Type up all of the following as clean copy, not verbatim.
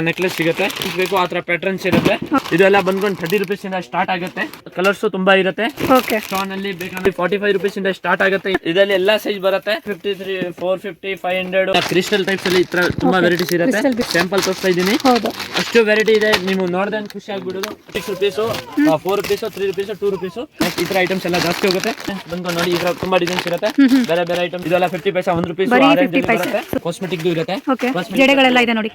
Necklace ಸಿಗುತ್ತೆ ಬೇಕು ಆ ತರ ಪ್ಯಾಟರ್ನ್ಸ್ ಇರುತ್ತೆ. ಇದೆಲ್ಲ ಬಂದ್ಕೊಂಡು 30 ರೂಪೀಸ್ ಇಂದ ಸ್ಟಾರ್ಟ್ ಆಗುತ್ತೆ. ಕಲರ್ಸ್ ತುಂಬಾ ಇರುತ್ತೆ. ಸ್ಟೋನ್ ಅಲ್ಲಿ ಬೇಕಂದ್ರೆ 45 ರೂಪೀಸ್ ಇಂದ ಸ್ಟಾರ್ಟ್ ಆಗುತ್ತೆ. ಇದರಲ್ಲಿ ಎಲ್ಲಾ ಸೈಜ್ ಬರುತ್ತೆ 53, 450, 500 ಕ್ರಿಸ್ಟಲ್ ಟೈಪ್ಸ್ ಅಲ್ಲಿ ತುಂಬಾ ವೆರೈಟೀಸ್ ಇರುತ್ತೆ. ಸ್ಯಾಂಪಲ್ ತೋರಿಸ್ತಾ ಇದೀನಿ. ಅಷ್ಟು ವೆರೈಟಿ ಇದೆ. ನೀವು ನೋಡಿದ್ರೆ ಖುಷಿ ಆಗ್ಬಿಡೋದು. 6 ರೂಪೀಸ್, 4 ರೂಪೀಸ್, 3 ರೂಪೀಸ್, 2 ರೂಪೀಸ್ ಈ ತರ ಐಟಮ್ಸ್ ಎಲ್ಲ ಜಾಸ್ತಿ ಹೋಗುತ್ತೆ. ಬಂದ್ಕೊಂಡು ನೋಡಿ ಈ ತರ ತುಂಬಾ ಡಿಸೈನ್ಸ್ ಇರುತ್ತೆ. ಬೇರೆ ಬೇರೆ ಐಟಮ್ ಇದೆಲ್ಲ 50 ಪೈಸಾ, 1 ರೂಪೀಸ್ ಕಾಸ್ಮೆಟಿಕ್ ಇರುತ್ತೆ. ಜಡೆಗಳೆಲ್ಲ ಇದೆ ನೋಡಿ.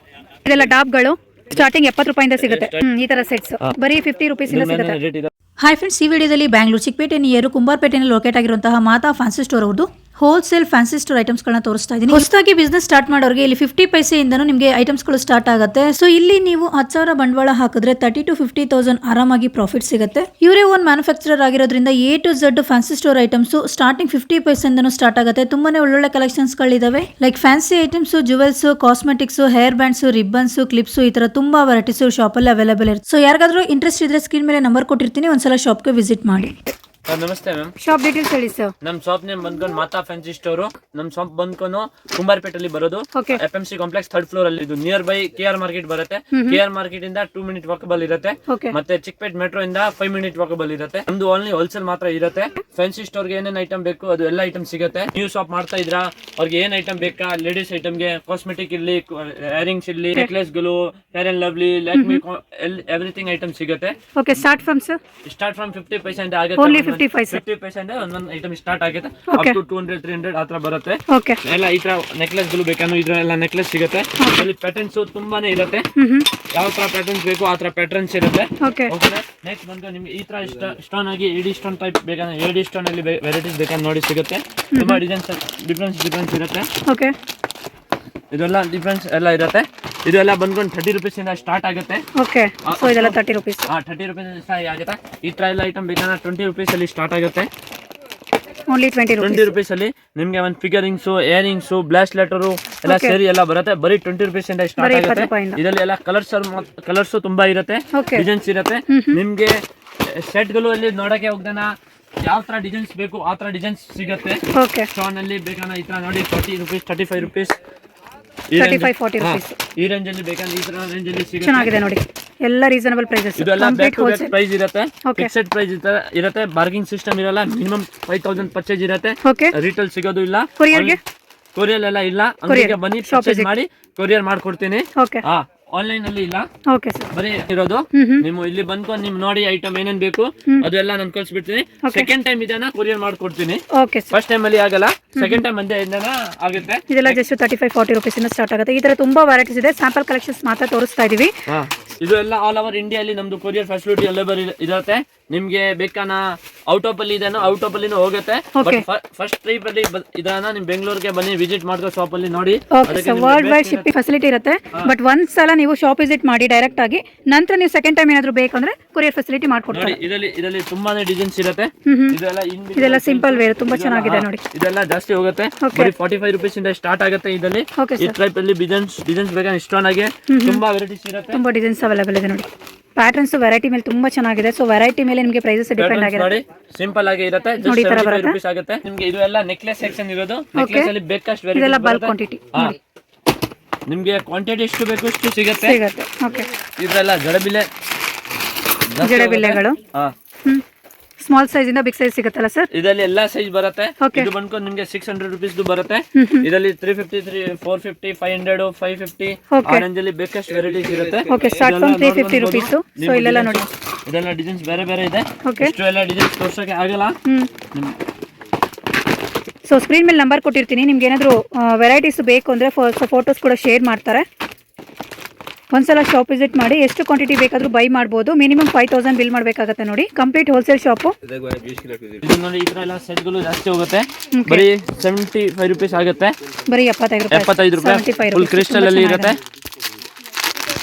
ಇದೆಲ್ಲ ಟಾಪ್ಗಳು ಸ್ಟಾರ್ಟಿಂಗ್ 70 ರೂಪಾಯಿಂದ ಸಿಗುತ್ತೆ. ಈ ತರ ಸೆಟ್ಸ್ ಬರೀ 50 ರೂಪೀಸ್ ಇಂದ ಸಿಗುತ್ತೆ. ಹಾಯ್ ಫ್ರೆಂಡ್ಸ್, ಈ ವಿಡಿಯೋದಲ್ಲಿ ಬ್ಯಾಂಗ್ಳೂರು ಚಿಕ್ಕಪೇಟೆ ನಿಯರು ಕುಂಬಾರಪೇಟೆಯಲ್ಲಿ ಲೊಕೇಟ್ ಆಗಿರುವಂತಹ ಮಾತಾ ಫ್ಯಾನ್ಸಿ ಸ್ಟೋರ್ ಅವ್ರದ್ದು ಹೋಲ್ಸೇಲ್ ಫ್ಯಾನ್ಸಿ ಸ್ಟೋರ್ ಐಟಮ್ಸ್ ಗಳನ್ನ ತೋರಿಸ್ತಾ ಇದ್ದೀನಿ. ಹೊಸದಾಗಿ ಬಿಸ್ನೆಸ್ ಸ್ಟಾರ್ಟ್ ಮಾಡೋರಿಗೆ ಇಲ್ಲಿ 50 ಪೈಸೆಯಿಂದನೂ ನಿಮಗೆ ಐಟಮ್ಸ್ ಗಳು ಸ್ಟಾರ್ಟ್ ಆಗುತ್ತೆ. ಸೊ ಇಲ್ಲಿ ನೀವು 10,000 ಬಂಡವಾಳ ಹಾಕಿದ್ರೆ 30,000 to 50,000 ಆರಾಮಾಗಿ ಪ್ರಾಫಿಟ್ ಸಿಗುತ್ತೆ. ಇವರೇ ಓನ್ ಮ್ಯಾನುಫ್ಯಾಕ್ಚರರ್ ಆಗಿರೋದ್ರಿಂದ A to Z fancy store items starting 50 ಪೈಸೆಯಿಂದನೂ ಸ್ಟಾರ್ಟ್ ಆಗುತ್ತೆ. ತುಂಬಾನೇ ಒಳ್ಳೊಳ್ಳೆ ಕಲೆಕ್ಷನ್ಸ್ ಗಳಿದಾವೆ. Like fancy items, jewels, cosmetics, hair bands, ribbons, clips ಈ ತರ ತುಂಬಾ ವೆರೈಟೀಸ್ ಶಾಪ್ ಅಲ್ಲಿ ಅವೈಲೇಬಲ್ ಇರುತ್ತೆ. ಸೊ ಯಾರಿಗಾದ್ರೂ ಇಂಟ್ರೆಸ್ಟ್ ಇದ್ರೆ ಸ್ಕ್ರೀನ್ ಮೇಲೆ ನಂಬರ್ ಕೊಟ್ಟಿರ್ತೀನಿ, ಒಂದ್ಸಲ ಶಾಪ್ಗೆ ವಿಸಿಟ್ ಮಾಡಿ. ನಮಸ್ತೆ ಮ್ಯಾಮ್. ಶಾಪ್ ಡೀಟೇಲ್ಸ್ ಹೇಳಿ ಸರ್. ನಮ್ ಶಾಪ್ ನೇಮ್ ಬಂದ್ಕೊಂಡು ಮಾತಾ ಫ್ಯಾನ್ಸಿ ಸ್ಟೋರ್. ನಮ್ ಶಾಪ್ ಬಂದ್ಕೊಂಡು ಕುಂಬಾರಪೇಟೆಯಲ್ಲಿ ಬರೋದು. FMC ಕಾಂಪ್ಲೆಕ್ಸ್ 3rd ಫ್ಲೋರ್ ಅಲ್ಲಿ. ಇದು ನಿಯರ್ ಬೈ KR ಮಾರ್ಕೆಟ್ ಬರುತ್ತೆ. KR ಮಾರ್ಕೆಟ್ ಇಂದ 2 ಮಿನಿಟ್ ವಾಕಬಲ್ ಇರುತ್ತೆ. ಮತ್ತೆ ಚಿಕ್ಕಪೇಟೆ ಮೆಟ್ರೋ ಇಂದ 5 ಮಿನಿಟ್ ವಾಕಬಲ್ ಇರುತ್ತೆ. ನಮ್ದು ಓನ್ಲಿ ಹೋಲ್ಸೇಲ್ ಮಾತ್ರ ಇರುತ್ತೆ. ಫ್ಯಾನ್ಸಿ ಸ್ಟೋರ್ ಗೆ ಏನೇನ್ ಐಟಮ್ ಬೇಕು ಅದು ಎಲ್ಲ ಐಟಮ್ ಸಿಗುತ್ತೆ. ನೀವು ಶಾಪ್ ಮಾಡ್ತಾ ಇದ್ರಾ, ಅವ್ರಿಗೆ ಏನ್ ಐಟಮ್ ಬೇಕಾ, ಲೇಡೀಸ್ ಐಟಮ್ ಗೆ ಕಾಸ್ಮೆಟಿಕ್ ಇರ್ಲಿ, ಇಯರಿಂಗ್ಸ್ ಇರ್ಲಿ, ನೆಕ್ಲೆಸ್ ಗಳು, fair and lovely, Lakme, everything item ಸಿಗುತ್ತೆ. ಸ್ಟಾರ್ಟ್ ಫ್ರಮ್ 50 ಪೈಸೆ ಅಂತ ಆಗುತ್ತೆ. 50 ಪೈಸೆ ಒಂದೊಂದು ಐಟಮ್ ಸ್ಟಾರ್ಟ್ ಆಗುತ್ತೆ. ಅಪ್ ಟು 200, 300 ಆತರ ಬರುತ್ತೆ. ಎಲ್ಲ ಈ ತರ ನೆಕ್ಲೆಸ್ ಗಳು ಬೇಕಂದ್ರೆ ಇದ್ರೆಲ್ಲ ನೆಕ್ಲೆಸ್ ಸಿಗುತ್ತೆ. ಇಲ್ಲಿ ಪ್ಯಾಟರ್ನ್ಸ್ ತುಂಬಾನೇ ಇರುತ್ತೆ. ಯಾವ ತರ ಪ್ಯಾಟರ್ನ್ಸ್ ಬೇಕು ಆ ತರ ಪ್ಯಾಟರ್ನ್ಸ್ ಇರುತ್ತೆ. ನೆಕ್ಸ್ಟ್ ಬಂದು ನಿಮ್ಗೆ ಈ ತರ ಸ್ಟೋನ್ ಆಗಿ ಎಡಿ ಸ್ಟೋನ್ ಟೈಪ್ ಬೇಕಂದ್ರೆ ಎಡಿ ಸ್ಟೋನ್ ಅಲ್ಲಿ ವೆರೈಟೀಸ್ ಬೇಕಂದ್ರೆ ನೋಡಿ ಸಿಗುತ್ತೆ. ತುಂಬಾ ಡಿಫ್ರೆನ್ಸ್ ಇರುತ್ತೆ. ಇದೆಲ್ಲ ಡಿಫ್ರೆನ್ಸ್ ಎಲ್ಲ ಇರುತ್ತೆ. ಇದೆಲ್ಲ ಬಂದ್ಕೊಂಡು 30 ರೂಪೀಸ್ ಇಂದ ಸ್ಟಾರ್ಟ್ ಆಗುತ್ತೆ. ಇದೆಲ್ಲ 30 ರೂಪೀಸ್. 30 ರೂಪೀಸ್ ಸ್ಟಾರ್ಟ್ ಆಗುತ್ತೆ. ಈ ತರ ಎಲ್ಲ ಐಟಮ್ ಬೇಕಂದ್ರೆ 20 ರೂಪೀಸ್ ಅಲ್ಲಿ ಸ್ಟಾರ್ಟ್ ಆಗುತ್ತೆ. ಓನ್ಲಿ 20 ರೂಪೀಸ್ ಅಲ್ಲಿ ನಿಮ್ಗೆ ಒಂದು ಫಿಗರಿಂಗ್ಸ್, ಇಯರಿಂಗ್ಸ್, ಬ್ರಾಸ್ಲೆಟರ್ ಎಲ್ಲ ಸೇರಿ ಎಲ್ಲ ಬರುತ್ತೆ. ಬರೀ 20 ರೂಪೀಸ್ ಇಂದ ಸ್ಟಾರ್ಟ್ ಆಗುತ್ತೆ. ಇದರಲ್ಲಿ ಎಲ್ಲ ಕಲರ್ಸ್ ತುಂಬಾ ಇರುತ್ತೆ, ಡಿಸೈನ್ಸ್ ಇರುತ್ತೆ. ನಿಮ್ಗೆ ಸೆಟ್ ಗಳು ಅಲ್ಲಿ ನೋಡಕ್ಕೆ ಹೋಗ್ದಾನ ಯಾವ ತರ ಡಿಸೈನ್ಸ್ ಬೇಕು ಆ ತರ ಡಿಸೈನ್ಸ್ ಸಿಗುತ್ತೆ. ಸ್ಟೋನ್ ಅಲ್ಲಿ ಬೇಕಂದ್ರೆ ಈ ತರ ನೋಡಿ 40 ರೂಪೀಸ್, 35 ರೂಪೀಸ್, 40 ರೂಪೀಸ್ ಈ ರೇಂಜ್ ಅಲ್ಲಿ ಬೇಕಂದ್ರೆ ಈ ತರ ರೇಂಜ್ ಅಲ್ಲಿ ಸಿಗುತ್ತೆ. ಚೆನ್ನಾಗಿದೆ ನೋಡಿ. ಎಲ್ಲ ರೀಸನಬಲ್ ಪ್ರೈಸಸ್. ಇದೆಲ್ಲ ಪ್ರೈಸ್ ಇರುತ್ತೆ. ಫಿಕ್ಸೆಡ್ ಪ್ರೈಸ್ ಇರುತ್ತೆ. ಬಾರ್ಗಿಂಗ್ ಸಿಸ್ಟಮ್ ಇರಲ್ಲ. ಮಿನಿಮಮ್ 5,000 ಪರ್ಚೇಸ್ ಇರುತ್ತೆ. ರಿಟೇಲ್ ಸಿಗೋದು ಇಲ್ಲ. ಕೊರಿಯರ್ ಎಲ್ಲ ಇಲ್ಲ. ಅಂಗಡಿಗೆ ಬನ್ನಿ, ಪರ್ಚೇಸ್ ಮಾಡಿ ಕೊರಿಯರ್ ಮಾಡ್ಕೊಡ್ತೀನಿ. ಆನ್ಲೈನ್ ಅಲ್ಲಿ ಇಲ್ಲ, ಬರೀ ಇರೋದು. ನೀವು ಇಲ್ಲಿ ಬಂದ್ಕೊಂಡು ನಿಮ್ ನೋಡಿ ಐಟಮ್ ಏನೇನ್ ಬೇಕು ಅದೆಲ್ಲ ನಾನು ಕಳ್ಸಿಬಿಡ್ತೀನಿ. ಸೆಕೆಂಡ್ ಟೈಮ್ ಇದನ್ನ ಕೊರಿಯರ್ ಮಾಡ್ಕೊಡ್ತೀನಿ. ಫಸ್ಟ್ ಟೈಮ್ ಅಲ್ಲಿ ಆಗಲ್ಲ, ಸೆಕೆಂಡ್ ಟೈಮ್ ಅಂದೇ ಆಗುತ್ತೆ. ಇದೆಲ್ಲ ಜಸ್ಟ್ 35-40 ರೂಪೀಸ್ ಇಂದ ಸ್ಟಾರ್ಟ್ ಆಗುತ್ತೆ. ಈ ತರ ತುಂಬಾ ವೆರೈಟೀಸ್ ಇದೆ. ಸ್ಯಾಂಪಲ್ ಕಲೆಕ್ಷನ್ಸ್ ಮಾತ್ರ ತೋರಿಸ್ತಾ ಇದೀವಿ. ಇದು ಎಲ್ಲ ಆಲ್ ಓವರ್ ಇಂಡಿಯಾ ಅಲ್ಲಿ ನಮ್ದು ಕೊರಿಯರ್ ಫೆಸಿಲಿಟಿ ಅವೈಲೇಬಲ್ ಇರುತ್ತೆ. ನಿಮ್ಗೆ ಬೇಕಾನ ಔಟ್ ಆಫ್ ಅಲ್ಲಿ ಇದನ್ನು ಔಟ್ ಆಫ್ ಅಲ್ಲಿ ಹೋಗುತ್ತೆ. ಫಸ್ಟ್ ಟ್ರಿಪ್ ಅಲ್ಲಿ ಇದನ್ನ ನಿಮ್ ಬೆಂಗಳೂರಿಗೆ ಬನ್ನಿ, ವಿಸಿಟ್ ಮಾಡ್ಕೋ ಶಾಪ್ ಅಲ್ಲಿ ನೋಡಿ. ವರ್ಲ್ಡ್ ವೈಡ್ ಶಿಪ್ಪಿಂಗ್ ಫೆಸಿಲಿಟಿ ಇರುತ್ತೆ. ಬಟ್ ಒಂದ್ ಸಲ ನೀವು ಶಾಪ್ ವಿಸಿಟ್ ಮಾಡಿ ಡೈರೆಕ್ಟ್ ಆಗಿ, ನಂತರ ನೀವು ಸೆಕೆಂಡ್ ಟೈಮ್ ಏನಾದ್ರು ಬೇಕಂದ್ರೆ ಕೊರಿಯರ್ ಫೆಸಿಲಿಟಿ ಮಾಡ್ಕೊಡ್ತಾರೆ. ಇದರಲ್ಲಿ ತುಂಬಾನೇ ಡಿಸೈನ್ಸ್ ಇರುತ್ತೆ. ಇದೆಲ್ಲ ಸಿಂಪಲ್ ವೇರ್ ತುಂಬಾ ಚೆನ್ನಾಗಿದೆ ನೋಡಿ. ಇದೆಲ್ಲ ಜಾಸ್ತಿ ಹೋಗುತ್ತೆ. 45 ರೂಪೀಸ್ ಇಂದ ಸ್ಟಾರ್ಟ್ ಆಗುತ್ತೆ. ಇದರಲ್ಲಿ ಈ ಟೈಪ್ ಅಲ್ಲಿ ಡಿಸೈನ್ಸ್ ಬೇಕಾದ್ರೆ ಇಷ್ಟೊಂದು ಆಗಿ ತುಂಬಾ ವೆರೈಟೀಸ್ ಇರುತ್ತೆ. ತುಂಬಾ ಡಿಸೈನ್ಸ್ ಅವೈಲೇಬಲ್ ಇದೆ ನೋಡಿ. ಪ್ಯಾಟರ್ನ್ಸ್ ವೆರೈಟಿ ಮೇಲೆ ತುಂಬಾ ಚೆನ್ನಾಗಿದೆ. ಸೊ ವೆರೈಟಿ ಮೇಲೆ ನಿಮಗೆ ಪ್ರೈಸಸ್ ಡಿಪೆಂಡ್ ಆಗಿರುತ್ತೆ. ಸಿಂಪಲ್ ಆಗಿ ಇರುತ್ತೆ. ಜಸ್ಟ್ 75 ರೂಪೀಸ್ ಆಗುತ್ತೆ. ನಿಮಗೆ ಇದು ಎಲ್ಲ ನೆಕ್ಲೆಸ್ ಸೆಕ್ಷನ್ ಇರೋದು. ನೆಕ್ಲೆಸ್ ಅಲ್ಲಿ ಬೇಕಷ್ಟು ವೆರೈಟಿ. ಇದೆಲ್ಲ ಬಲ್ಕ್ ಕ್ವಾಂಟಿಟಿ. ನಿಮಗೆ ಕ್ವಾಂಟಿಟಿ ಎಷ್ಟು ಬೇಕು ಅಷ್ಟು ಸಿಗುತ್ತೆ. ಇದೆಲ್ಲ ಜಡಬಿಲ್ಲೆಗಳು ಸ್ಮಾಲ್ ಸೈಜ್ ಇಂದ ಬಿಗ್ ಸೈಜ್ ಸಿಗುತ್ತಲ್ಲ ಸರ್? ಇದರಲ್ಲಿ ಎಲ್ಲಾ ಸೈಜ್ ಬರುತ್ತೆ. ಇದು ಬಂದ್ಕೊಂಡು ನಿಮಗೆ 600 ರೂಪೀಸ್ ಬರುತ್ತೆ. ಇದರಲ್ಲಿ 350, 450, 500, 550 ಆ ರೇಂಜ್ ಅಲ್ಲಿ ಬೇಕಷ್ಟು ವೆರೈಟೀಸ್ ಇರುತ್ತೆ. Start from 350 rupees. ಸೊ ಇಲ್ಲೆಲ್ಲ ನೋಡಿ ಇದೆಲ್ಲ ಡಿಸೈನ್ಸ್ ಬೇರೆ ಇದೆ. ಇಷ್ಟು ಎಲ್ಲ ಡಿಸೈನ್ಸ್ ತೋರ್ಸಕ್ಕೆ ಆಗಲ್ಲ. ಸೊ ಸ್ಕ್ರೀನ್ ಮೇಲೆ ನಂಬರ್ ಕೊಟ್ಟಿರ್ತೀನಿ. ನಿಮ್ಗೆ ಏನಾದ್ರು ವೆರೈಟೀಸ್ ಬೇಕು ಅಂದ್ರೆ ಫೋಟೋಸ್ ಕೂಡ ಶೇರ್ ಮಾಡ್ತಾರೆ. ಒಂದ್ಸಲ ಶಾಪ್ ವಿಸಿಟ್ ಮಾಡಿ ಎಷ್ಟು ಕ್ವಾಂಟಿಟಿ ಬೇಕಾದ್ರೂ ಬೈ ಮಾಡಬಹುದು. ಮಿನಿಮಮ್ 5,000 ಬಿಲ್ ಮಾಡಬೇಕಾಗುತ್ತೆ ನೋಡಿ. Complete wholesale shop. ಇದು ನೋಡಿ ಈ ತರ ಎಲ್ಲ ಸೆಟ್ ಗಳು ಜಾಸ್ತಿ ಹೋಗುತ್ತೆ. ಬರೀ 75 ರೂಪೀಸ್ ಆಗುತ್ತೆ. ಬರೀ 75 ರೂಪಾಯಿ ಫುಲ್ ಕ್ರಿಸ್ಟಲ್ ಅಲ್ಲಿ ಇರುತ್ತೆ.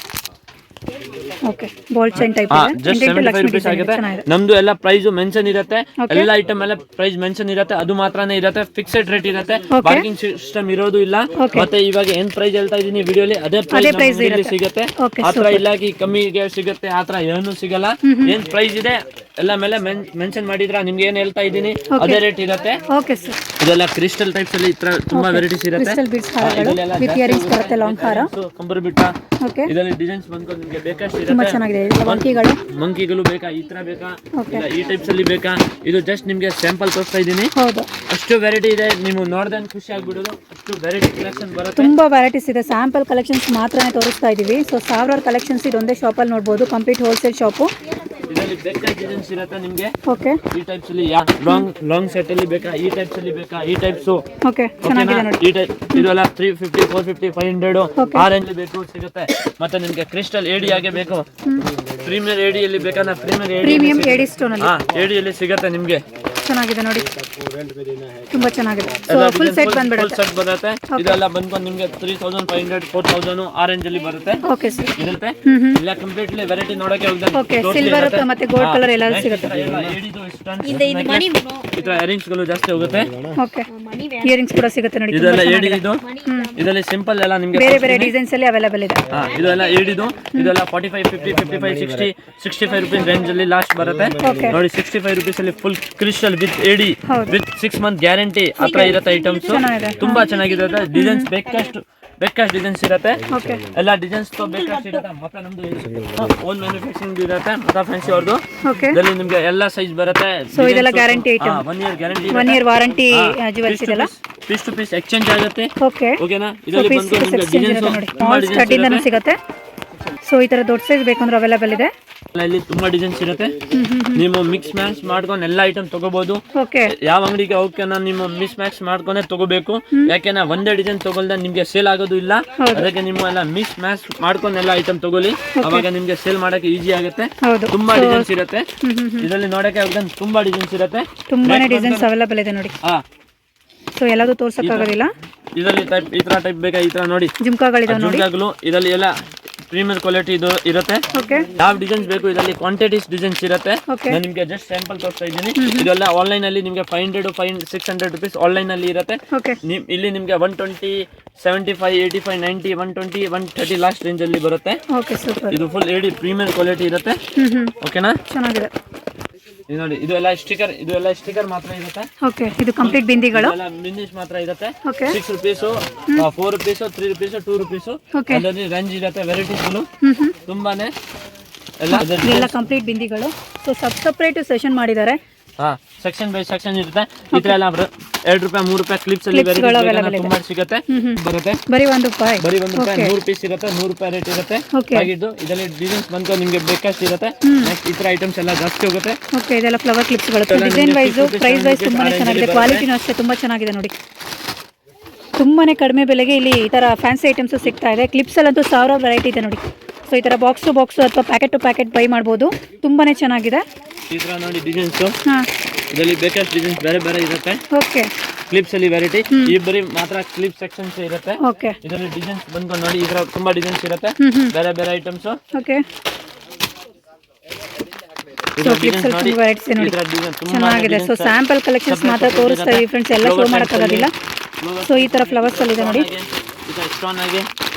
ಓಕೆ, ಬಾಲ್ ಚೈನ್ ಟೈಪ್ ಇದೆ. ಜಸ್ಟ್ 75 ರೂಪೀಸ್ ಆಗುತ್ತೆ. ನಮ್ದು ಎಲ್ಲ ಪ್ರೈಸ್ ಮೆನ್ಷನ್ ಇರುತ್ತೆ. ಎಲ್ಲ ಐಟಮ್ ಎಲ್ಲ ಪ್ರೈಸ್ ಮೆನ್ಷನ್ ಇರುತ್ತೆ. ಅದು ಮಾತ್ರನೇ ಇರುತ್ತೆ. ಫಿಕ್ಸೆಡ್ ರೇಟ್ ಇರುತ್ತೆ. ಬಾರ್ಗಿಂಗ್ ಸಿಸ್ಟಮ್ ಇರೋದು ಇಲ್ಲ. ಮತ್ತೆ ಇವಾಗ ಏನ್ ಪ್ರೈಸ್ ಹೇಳ್ತಾ ಇದೀನಿ ವಿಡಿಯೋಲಿ ಅದೇ ಪ್ರೈಸ್ ಸಿಗುತ್ತೆ. ಆತರ ಇಲ್ಲ ಕಮ್ಮಿಗೆ ಸಿಗುತ್ತೆ ಆತರ ಏನು ಸಿಗಲ್ಲ. ಏನ್ ಪ್ರೈಸ್ ಇದೆ ಎಲ್ಲ ಮೇಲೆ ಮೆನ್ಷನ್ ಮಾಡಿದ್ರ ನಿಮ್ಗೆ ಏನ್ ಹೇಳ್ತಾ ಇದ್ದೀನಿ ಅದೇ ರೇಟ್ ಇರುತ್ತೆ. Okay sir. ಇದೆಲ್ಲ ಕ್ರಿಸ್ಟಲ್ ಟೈಪ್ಸ್ ಅಲ್ಲಿ ಇತರ ತುಂಬಾ ವೆರೈಟೀಸ್ ಇರುತ್ತೆ. ಕ್ರಿಸ್ಟಲ್ ಬೀಡ್ಸ್ ಹಾರಗಳು ವಿತ್ ಇಯರಿಂಗ್ಸ್ ಬರುತ್ತೆ, ಲಾಂಗ್ ಹಾರ, ಕಂಬರ್ ಬಿಟ್ಟ. ಓಕೆ. ಇದರಲ್ಲಿ ಡಿಸೈನ್ಸ್ ಬಂದ್ಕೊಂಡು ನಿಮಗೆ ಬೇಕಷ್ಟು ತುಂಬಾ ಇರುತ್ತೆ. ಚೆನ್ನಾಗಿದೆ. ಮಂಕಿಗಳು ಬೇಕಾ, ಈ ತರ ಬೇಕಾ, ಇಲ್ಲ ಈ ಟೈಪ್ಸ್ ಅಲ್ಲಿ ಬೇಕಾ, ಇದು ಜಸ್ಟ್ ನಿಮ್ಗೆ ಸ್ಯಾಂಪಲ್ ತೋರಿಸ್ತಾ ಇದ್ದೀನಿ. ಹೌದು, ಅಷ್ಟು ವೆರೈಟಿ ಇದೆ, ನೀವು ನೋಡ್ದೆ ಖುಷಿ ಆಗ್ಬಿಡೋದು. ಅಷ್ಟು ವೆರೈಟಿ ಕಲೆಕ್ಷನ್ ಬರುತ್ತೆ, ತುಂಬಾ ವೆರೈಟೀಸ್ ಇದೆ. ಸ್ಯಾಂಪಲ್ ಕಲೆಕ್ಷನ್ಸ್ ಮಾತ್ರನೇ ತೋರಿಸ್ತಾ ಇದೀವಿ. ಸೊ ಸಾವಿರಾರು ಕಲೆಕ್ಷನ್ಸ್ ಇದೊಂದೇ ಶಾಪಲ್ಲಿ ನೋಡ್ಬೋದು. Complete wholesale shop. ಇದರಲ್ಲಿ ಬೇಕಾದ ಡಿಸೈನ್ಸ್ ಇರುತ್ತೆ ನಿಮ್ಗೆ. ಓಕೆ. ಈ ಟೈಪ್ಸ್ ಅಲ್ಲಿ ಲಾಂಗ್ ಸೆಟ್ ಅಲ್ಲಿ ಬೇಕಾ, ಈ ಟೈಪ್ಸ್ ಅಲ್ಲಿ ಬೇಕಾ, ಈ ಟೈಪ್ಸ್. ಓಕೆ, ಚೆನ್ನಾಗಿದೆ ನೋಡಿ. ಈ ಟೈಪ್ ಇದೆಲ್ಲ 350 450 500 ಆ ರೇಂಜ್ ಬೇಕು ಸಿಗುತ್ತೆ. ಮತ್ತೆ ನಿಮ್ಗೆ ಕ್ರಿಸ್ಟಲ್ ಏಡಿ ಆಗಿ ಬೇಕು, ಪ್ರೀಮಿಯರ್ ಏಡಿ ಅಲ್ಲಿ ಬೇಕಾದ್ರೆ ಪ್ರೀಮಿಯಂ ಏಡಿ ಸ್ಟೋನ್ ಅಲ್ಲಿ ಏಡಿಯಲ್ಲಿ ಸಿಗುತ್ತೆ ನಿಮ್ಗೆ. ಚೆನ್ನಾಗಿದೆ ನೋಡಿ, ತುಂಬಾ ಚೆನ್ನಾಗಿದೆ. ಸೊ ಫುಲ್ ಸೆಟ್ ಬಂದ್ಬಿಡುತ್ತೆ. ಸೆಟ್ ಬರುತ್ತೆ. ಇದೆಲ್ಲ ಬಂದ್ಕೊಂಡು ನಿಮ್ಗೆ 3500 4000 ಆ ರೇಂಜ್ ಅಲ್ಲಿ ಬರುತ್ತೆ. Okay sir. ಇರುತ್ತೆ. ಇಲ್ಲ ಕಂಪ್ಲೀಟ್ಲಿ ವೆರೈಟಿ ನೋಡಕ್ಕೆ ಹೋಗ್ದೆ. ಓಕೆ, ಸಿಲ್ವರ್ ಮತ್ತೆ ಗೋಲ್ಡ್ ಕಲರ್ ಎಲ್ಲ ಸಿಗುತ್ತೆ. ಇದರ ಇಯರಿಂಗ್ಸ್ ಗಳು ಜಾಸ್ತಿ ಹೋಗುತ್ತೆ. ಓಕೆ, ಇಯರಿಂಗ್ಸ್ ಕೂಡ ಸಿಗುತ್ತೆ ನೋಡಿ. ಇದೆಲ್ಲ ಏಡಿದು, ಇದರಲ್ಲಿ ಸಿಂಪಲ್ ಎಲ್ಲ ನಿಮ್ಗೆ ಬೇರೆ ಬೇರೆ ಡಿಸೈನ್ಸ್ ಅಲ್ಲಿ ಅವೈಲೇಬಲ್ ಇದೆ. ಇದೆಲ್ಲ ಏಡಿದು, ಇದೆಲ್ಲ 45 50 55 60 65 ರೂಪೀಸ್ ರೇಂಜ್ ಅಲ್ಲಿ ಲಾಸ್ಟ್ ಬರುತ್ತೆ ನೋಡಿ. 65 ರೂಪೀಸ್ ಅಲ್ಲಿ ಫುಲ್ ಕ್ರಿಸ್ಟಲ್ ವಿತ್ ಏಡಿ ವಿತ್ 6 ಮಂತ್ ಗ್ಯಾರಂಟಿ ಹತ್ರ ಇರುತ್ತೆ ಐಟಮ್ಸ್. ತುಂಬಾ ಚೆನ್ನಾಗಿದೆ. ಡಿಸೈನ್ಸ್ ಬೇಕಷ್ಟು ಡಿಸೈನ್ಸ್ ಇರುತ್ತೆ. ಎಲ್ಲ ಡಿಸೈನ್ಸ್ ಬೇಕಷ್ಟು ಇರುತ್ತೆ. ಮತ್ತೆ ನಮ್ದು ಓನ್ ಮ್ಯಾನುಫ್ಯಾಕ್ಚರಿಂಗ್ ಇರುತ್ತೆ. ಮತ್ತೆ ಫ್ಯಾನ್ಸಿ ಅವ್ರದ್ದು ಇದರಲ್ಲಿ ನಿಮ್ಗೆ ಎಲ್ಲ ಸೈಜ್ ಬರುತ್ತೆ. ಸೊ ಇದೆಲ್ಲ guarantee item. 1 year guarantee, 1 year warranty jewels ಇದೆಲ್ಲ. ಪೀಸ್ ಟು ಪೀಸ್ ಎಕ್ಸ್ಚೇಂಜ್ ಆಗುತ್ತೆ. ಓಕೆ, ಓಕೆನಾ. ಇದರಲ್ಲಿ ಬಂದು ನಿಮ್ಗೆ ಡಿಸೈನ್ಸ್ ನೋಡಿ, ಆಲ್ ಸ್ಟಡ್ಡಿಂದನೂ ಸಿಗುತ್ತೆ. ಸೊ ಈ ತರ ದೊಡ್ಡ ಸೈಜ್ ಬೇಕಂದ್ರೆ ಅವೈಲೇಬಲ್ ಇದೆ. ಇಲ್ಲಿ ತುಂಬಾ ಡಿಸೈನ್ಸ್ ಇರುತ್ತೆ. ನೀವು ಮಿಕ್ಸ್ ಮ್ಯಾಚ್ ಮಾಡ್ಕೊಂಡು ಎಲ್ಲ ಐಟಮ್ ತಗೋಬಹುದು. ಓಕೆ, ಯಾವ ಅಂಗಡಿಗೆ ಹೋಗ್ತಾನ ನೀವು ಮಿಕ್ಸ್ ಮ್ಯಾಚ್ ಮಾಡ್ಕೊಂಡೆ ತಗೋಬೇಕು. ಯಾಕೆಂದ್ರೆ ಒಂದೇ ಡಿಸೈನ್ ತಗೊಳ್ದೆ ನಿಮ್ಗೆ ಸೇಲ್ ಆಗೋದು ಇಲ್ಲ. ಅದಕ್ಕೆ ನೀವು ಎಲ್ಲ ಮಿಕ್ಸ್ ಮ್ಯಾಚ್ ಮಾಡ್ಕೊಂಡು ಎಲ್ಲ ಐಟಮ್ ತಗೊಳ್ಳಿ, ಅವಾಗ ನಿಮ್ಗೆ ಸೇಲ್ ಮಾಡಕ್ಕೆ ಈಸಿ ಆಗುತ್ತೆ. ತುಂಬಾ ಡಿಸೈನ್ಸ್ ಇರುತ್ತೆ. ಇದರಲ್ಲಿ ನೋಡಕ್ಕೆ ಹೋಗ್ದೆ ತುಂಬಾ ಡಿಸೈನ್ಸ್ ಇರುತ್ತೆ. ತುಂಬಾನೇ ಡಿಸೈನ್ಸ್ ಅವೈಲೇಬಲ್ ಇದೆ ನೋಡಿ. ಸೊ ಎಲ್ಲದೂ ತೋರ್ಸಕ್ ಆಗೋದಿಲ್ಲ. ಇದರಲ್ಲಿ ಟೈಪ್ ಈ ತರ ಟೈಪ್ ಬೇಕಾ, ಈ ತರ ನೋಡಿ ಜುಮ್ಕಾಗಳಿದಾವೆ ನೋಡಿ. ಜುಮ್ಕಾಗಳು ಇದರಲ್ಲಿ ಎಲ್ಲ ಪ್ರೀಮಿಯರ್ ಕ್ವಾಲಿಟಿ ಇದು ಇರುತ್ತೆ. ಯಾವ ಡಿಸೈನ್ಸ್ ಬೇಕು ಇದರಲ್ಲಿ ಕ್ವಾಂಟಿಟೀಸ್ ಡಿಸೈನ್ಸ್ ಇರುತ್ತೆ. ನಾನು ನಿಮ್ಗೆ ಜಸ್ಟ್ ಸ್ಯಾಂಪಲ್ ತೋರಿಸ್ತಾ ಇದ್ದೀನಿ. ಇದೆಲ್ಲ ಆನ್ಲೈನ್ ಅಲ್ಲಿ ನಿಮ್ಗೆ 500 600 ರೂಪೀಸ್ ಆನ್ಲೈನ್ ಅಲ್ಲಿ ಇರುತ್ತೆ. ಇಲ್ಲಿ ನಿಮ್ಗೆ 120 75 85 90 120 130 ಲಾಸ್ಟ್ ರೇಂಜ್ ಅಲ್ಲಿ ಬರುತ್ತೆ. ಇದು ಫುಲ್ ಏಡಿ ಪ್ರೀಮಿಯರ್ ಕ್ವಾಲಿಟಿ ಇರುತ್ತೆ. ಓಕೆನಾ, ಚೆನ್ನಾಗಿದೆ. ಇದು ನೋಡಿ, ಇದು ಎಲ್ಲ ಸ್ಟಿಕರ್ ಮಾತ್ರ ಇರುತ್ತೆ. ಓಕೆ, ಇದು ಕಂಪ್ಲೀಟ್ ಬಿಂದಿಗಳು ಎಲ್ಲ ಬಿಂದಿಸ್ ಮಾತ್ರ ಇರುತ್ತೆ. 6 ರೂಪೀಸ್ 4 ರೂಪೀಸ್ 3 ರೂಪೀಸ್ 2 ರೂಪೀಸ್ ಅದರಲ್ಲಿ ರೇಂಜ್ ಇರುತ್ತೆ. ವೆರೈಟೀಸ್ಗಳು ತುಂಬಾನೇ ಎಲ್ಲ ಕಂಪ್ಲೀಟ್ ಬಿಂದಿಗಳು. ಸೊ ಸಪ್ರೇಟ್ ಸೆಷನ್ ಮಾಡಿದ್ದಾರೆ. ಸೆಕ್ಷನ್ ಬೈ ಸೆಕ್ಷನ್ ಇರುತ್ತೆ. ಈ ತರ ಎಲ್ಲ 2 ರೂಪಾಯಿ 3 ರೂಪಾಯಿ ಕ್ಲಿಪ್ಸ್ ಅಲ್ಲಿ ತುಂಬಾ ಸಿಗುತ್ತೆ. ಬರುತ್ತೆ ಬರೀ 1 ರೂಪಾಯಿ 100 ಪೀಸ್ ಇರುತ್ತೆ. 100 ರೂಪಾಯಿ ರೇಟ್ ಇರುತ್ತೆ. ಹಾಗಿದ್ದು ಇದರಲ್ಲಿ ಡಿಸೈನ್ಸ್ ಬಂದು ನಿಮ್ಗೆ ಬೇಕಷ್ಟು ಇರುತ್ತೆ. ನೆಕ್ಸ್ಟ್ ಈ ತರ ಐಟಮ್ಸ್ ಎಲ್ಲ ಜಾಸ್ತಿ ಹೋಗುತ್ತೆ. ಓಕೆ, ಇದೆಲ್ಲ ಫ್ಲವರ್ ಕ್ಲಿಪ್ಸ್ ಗಳು. ಡಿಸೈನ್ ವೈಸ್ ಪ್ರೈಸ್ ವೈಸ್ ತುಂಬಾನೇ ಚೆನ್ನಾಗಿದೆ. ಕ್ವಾಲಿಟಿನೂ ಅಷ್ಟೇ ತುಂಬಾ ಚೆನ್ನಾಗಿದೆ ನೋಡಿ. ತುಂಬಾನೇ ಕಡಿಮೆ ಬೆಲೆಗೆ ಇಲ್ಲಿ ಈ ತರ ಫ್ಯಾನ್ಸಿ ಐಟಮ್ಸ್ ಸಿಗ್ತಾ ಇದೆ. ಕ್ಲಿಪ್ಸ್ ಅಲ್ಲಂತೂ ಸಾವಿರಾರು ವೆರೈಟಿ ಇದೆ ನೋಡಿ. ಸೊ ಈ ತರ ಬಾಕ್ಸ್ ಟು ಬಾಕ್ಸ್ ಅಥವಾ ಪ್ಯಾಕೆಟ್ ಟು ಪ್ಯಾಕೆಟ್ ಬೈ ಮಾಡಬಹುದು. ತುಂಬಾನೇ ಚೆನ್ನಾಗಿದೆ. ಈ ತರ ನೋಡಿ ಡಿಸೈನ್ಸ್, ಇದರಲ್ಲಿ ಬೇಕಷ್ಟು ಡಿಸೈನ್ಸ್ ಬೇರೆ ಬೇರೆ ಇರುತ್ತೆ. ಓಕೆ, ಕ್ಲಿಪ್ಸ್ ಅಲ್ಲಿ ವೆರೈಟಿ ಈ ಬರಿ ಮಾತ್ರ ಕ್ಲಿಪ್ ಸೆಕ್ಷನ್ಸ್ ಇರುತ್ತೆ. ಓಕೆ, ಇದರಲ್ಲಿ ಡಿಸೈನ್ಸ್ ಬಂದು ನೋಡಿ, ಇದರ ತುಂಬಾ ಡಿಸೈನ್ಸ್ ಇರುತ್ತೆ. ಬೇರೆ ಬೇರೆ ಐಟಮ್ಸ್. ಓಕೆ, ಚೆನ್ನಾಗಿದೆ. ಸೊ ಸ್ಯಾಂಪಲ್ ಕಲೆಕ್ಷನ್ಸ್ ಮಾತ್ರ ತೋರಿಸ್ತಾ ಇದೀವಿ ಫ್ರೆಂಡ್ಸ್, ಎಲ್ಲ ಶೋ ಮಾಡೋಕ್ಕಾಗೋದಿಲ್ಲ. ಸೊ ಈ ತರ ಫ್ಲವರ್ಸ್ ಅಲ್ಲಿ ಇದೆ ನೋಡಿ.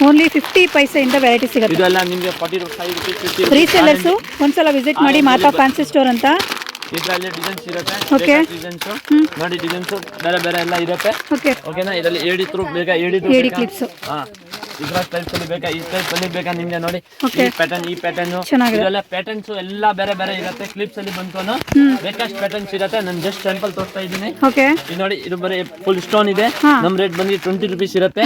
ಓನ್ಲಿ 50 ಪೈಸೆಯಿಂದ ವೆರೈಟಿ ಸಿಗುತ್ತೆ. ಇದೆಲ್ಲ ನಿಮಗೆ 45 ರೂಪೀಸ್ 50 ರೀಸೇಲರ್ಸ್ ಒಂದ್ಸಲ ವಿಸಿಟ್ ಮಾಡಿ ಮಾತಾ ಫ್ಯಾನ್ಸಿ ಸ್ಟೋರ್ ಅಂತ. ಇದರಲ್ಲಿ ಡಿಸೈನ್ಸ್ ಇರುತ್ತೆ. ಓಕೆ, ಡಿಸೈನ್ಸ್ ನೋಡಿ, ಡಿಸೈನ್ಸ್ ಬೇರೆ ಬೇರೆ ಎಲ್ಲ ಇರುತ್ತೆ. ಓಕೆ, ಓಕೆನಾ. ಇದರಲ್ಲಿ ಏಡಿ ಥ್ರೂ ಬೇಕಾ, ಏಡಿ ಕ್ಲಿಪ್ಸ್ ಇದರ ಟೈಪ್ಸ್ ಅಲ್ಲಿ ಬೇಕಾ, ಈ ಟೈಪ್ ಅಲ್ಲಿ ಬೇಕಾ ನಿಮ್ಗೆ ನೋಡಿ. ಈ ಪ್ಯಾಟರ್ನ್ ಇದೆಲ್ಲ ಪ್ಯಾಟರ್ನ್ಸ್ ಎಲ್ಲ ಬೇರೆ ಬೇರೆ ಇರುತ್ತೆ. ಕ್ಲಿಪ್ಸ್ ಅಲ್ಲಿ ಬಂತು ಬೇಕಷ್ಟು ಪ್ಯಾಟರ್ನ್ಸ್ ಇರುತ್ತೆ. ನಾನು ಜಸ್ಟ್ ಸ್ಯಾಂಪಲ್ ತೋರಿಸ್ತಾ ಇದ್ದೀನಿ. ಇದು ನೋಡಿ, ಇದು ಬರೀ ಫುಲ್ ಸ್ಟೋನ್ ಇದೆ. ನಮ್ ರೇಟ್ ಬಂದು 20 ರೂಪೀಸ್ ಇರುತ್ತೆ.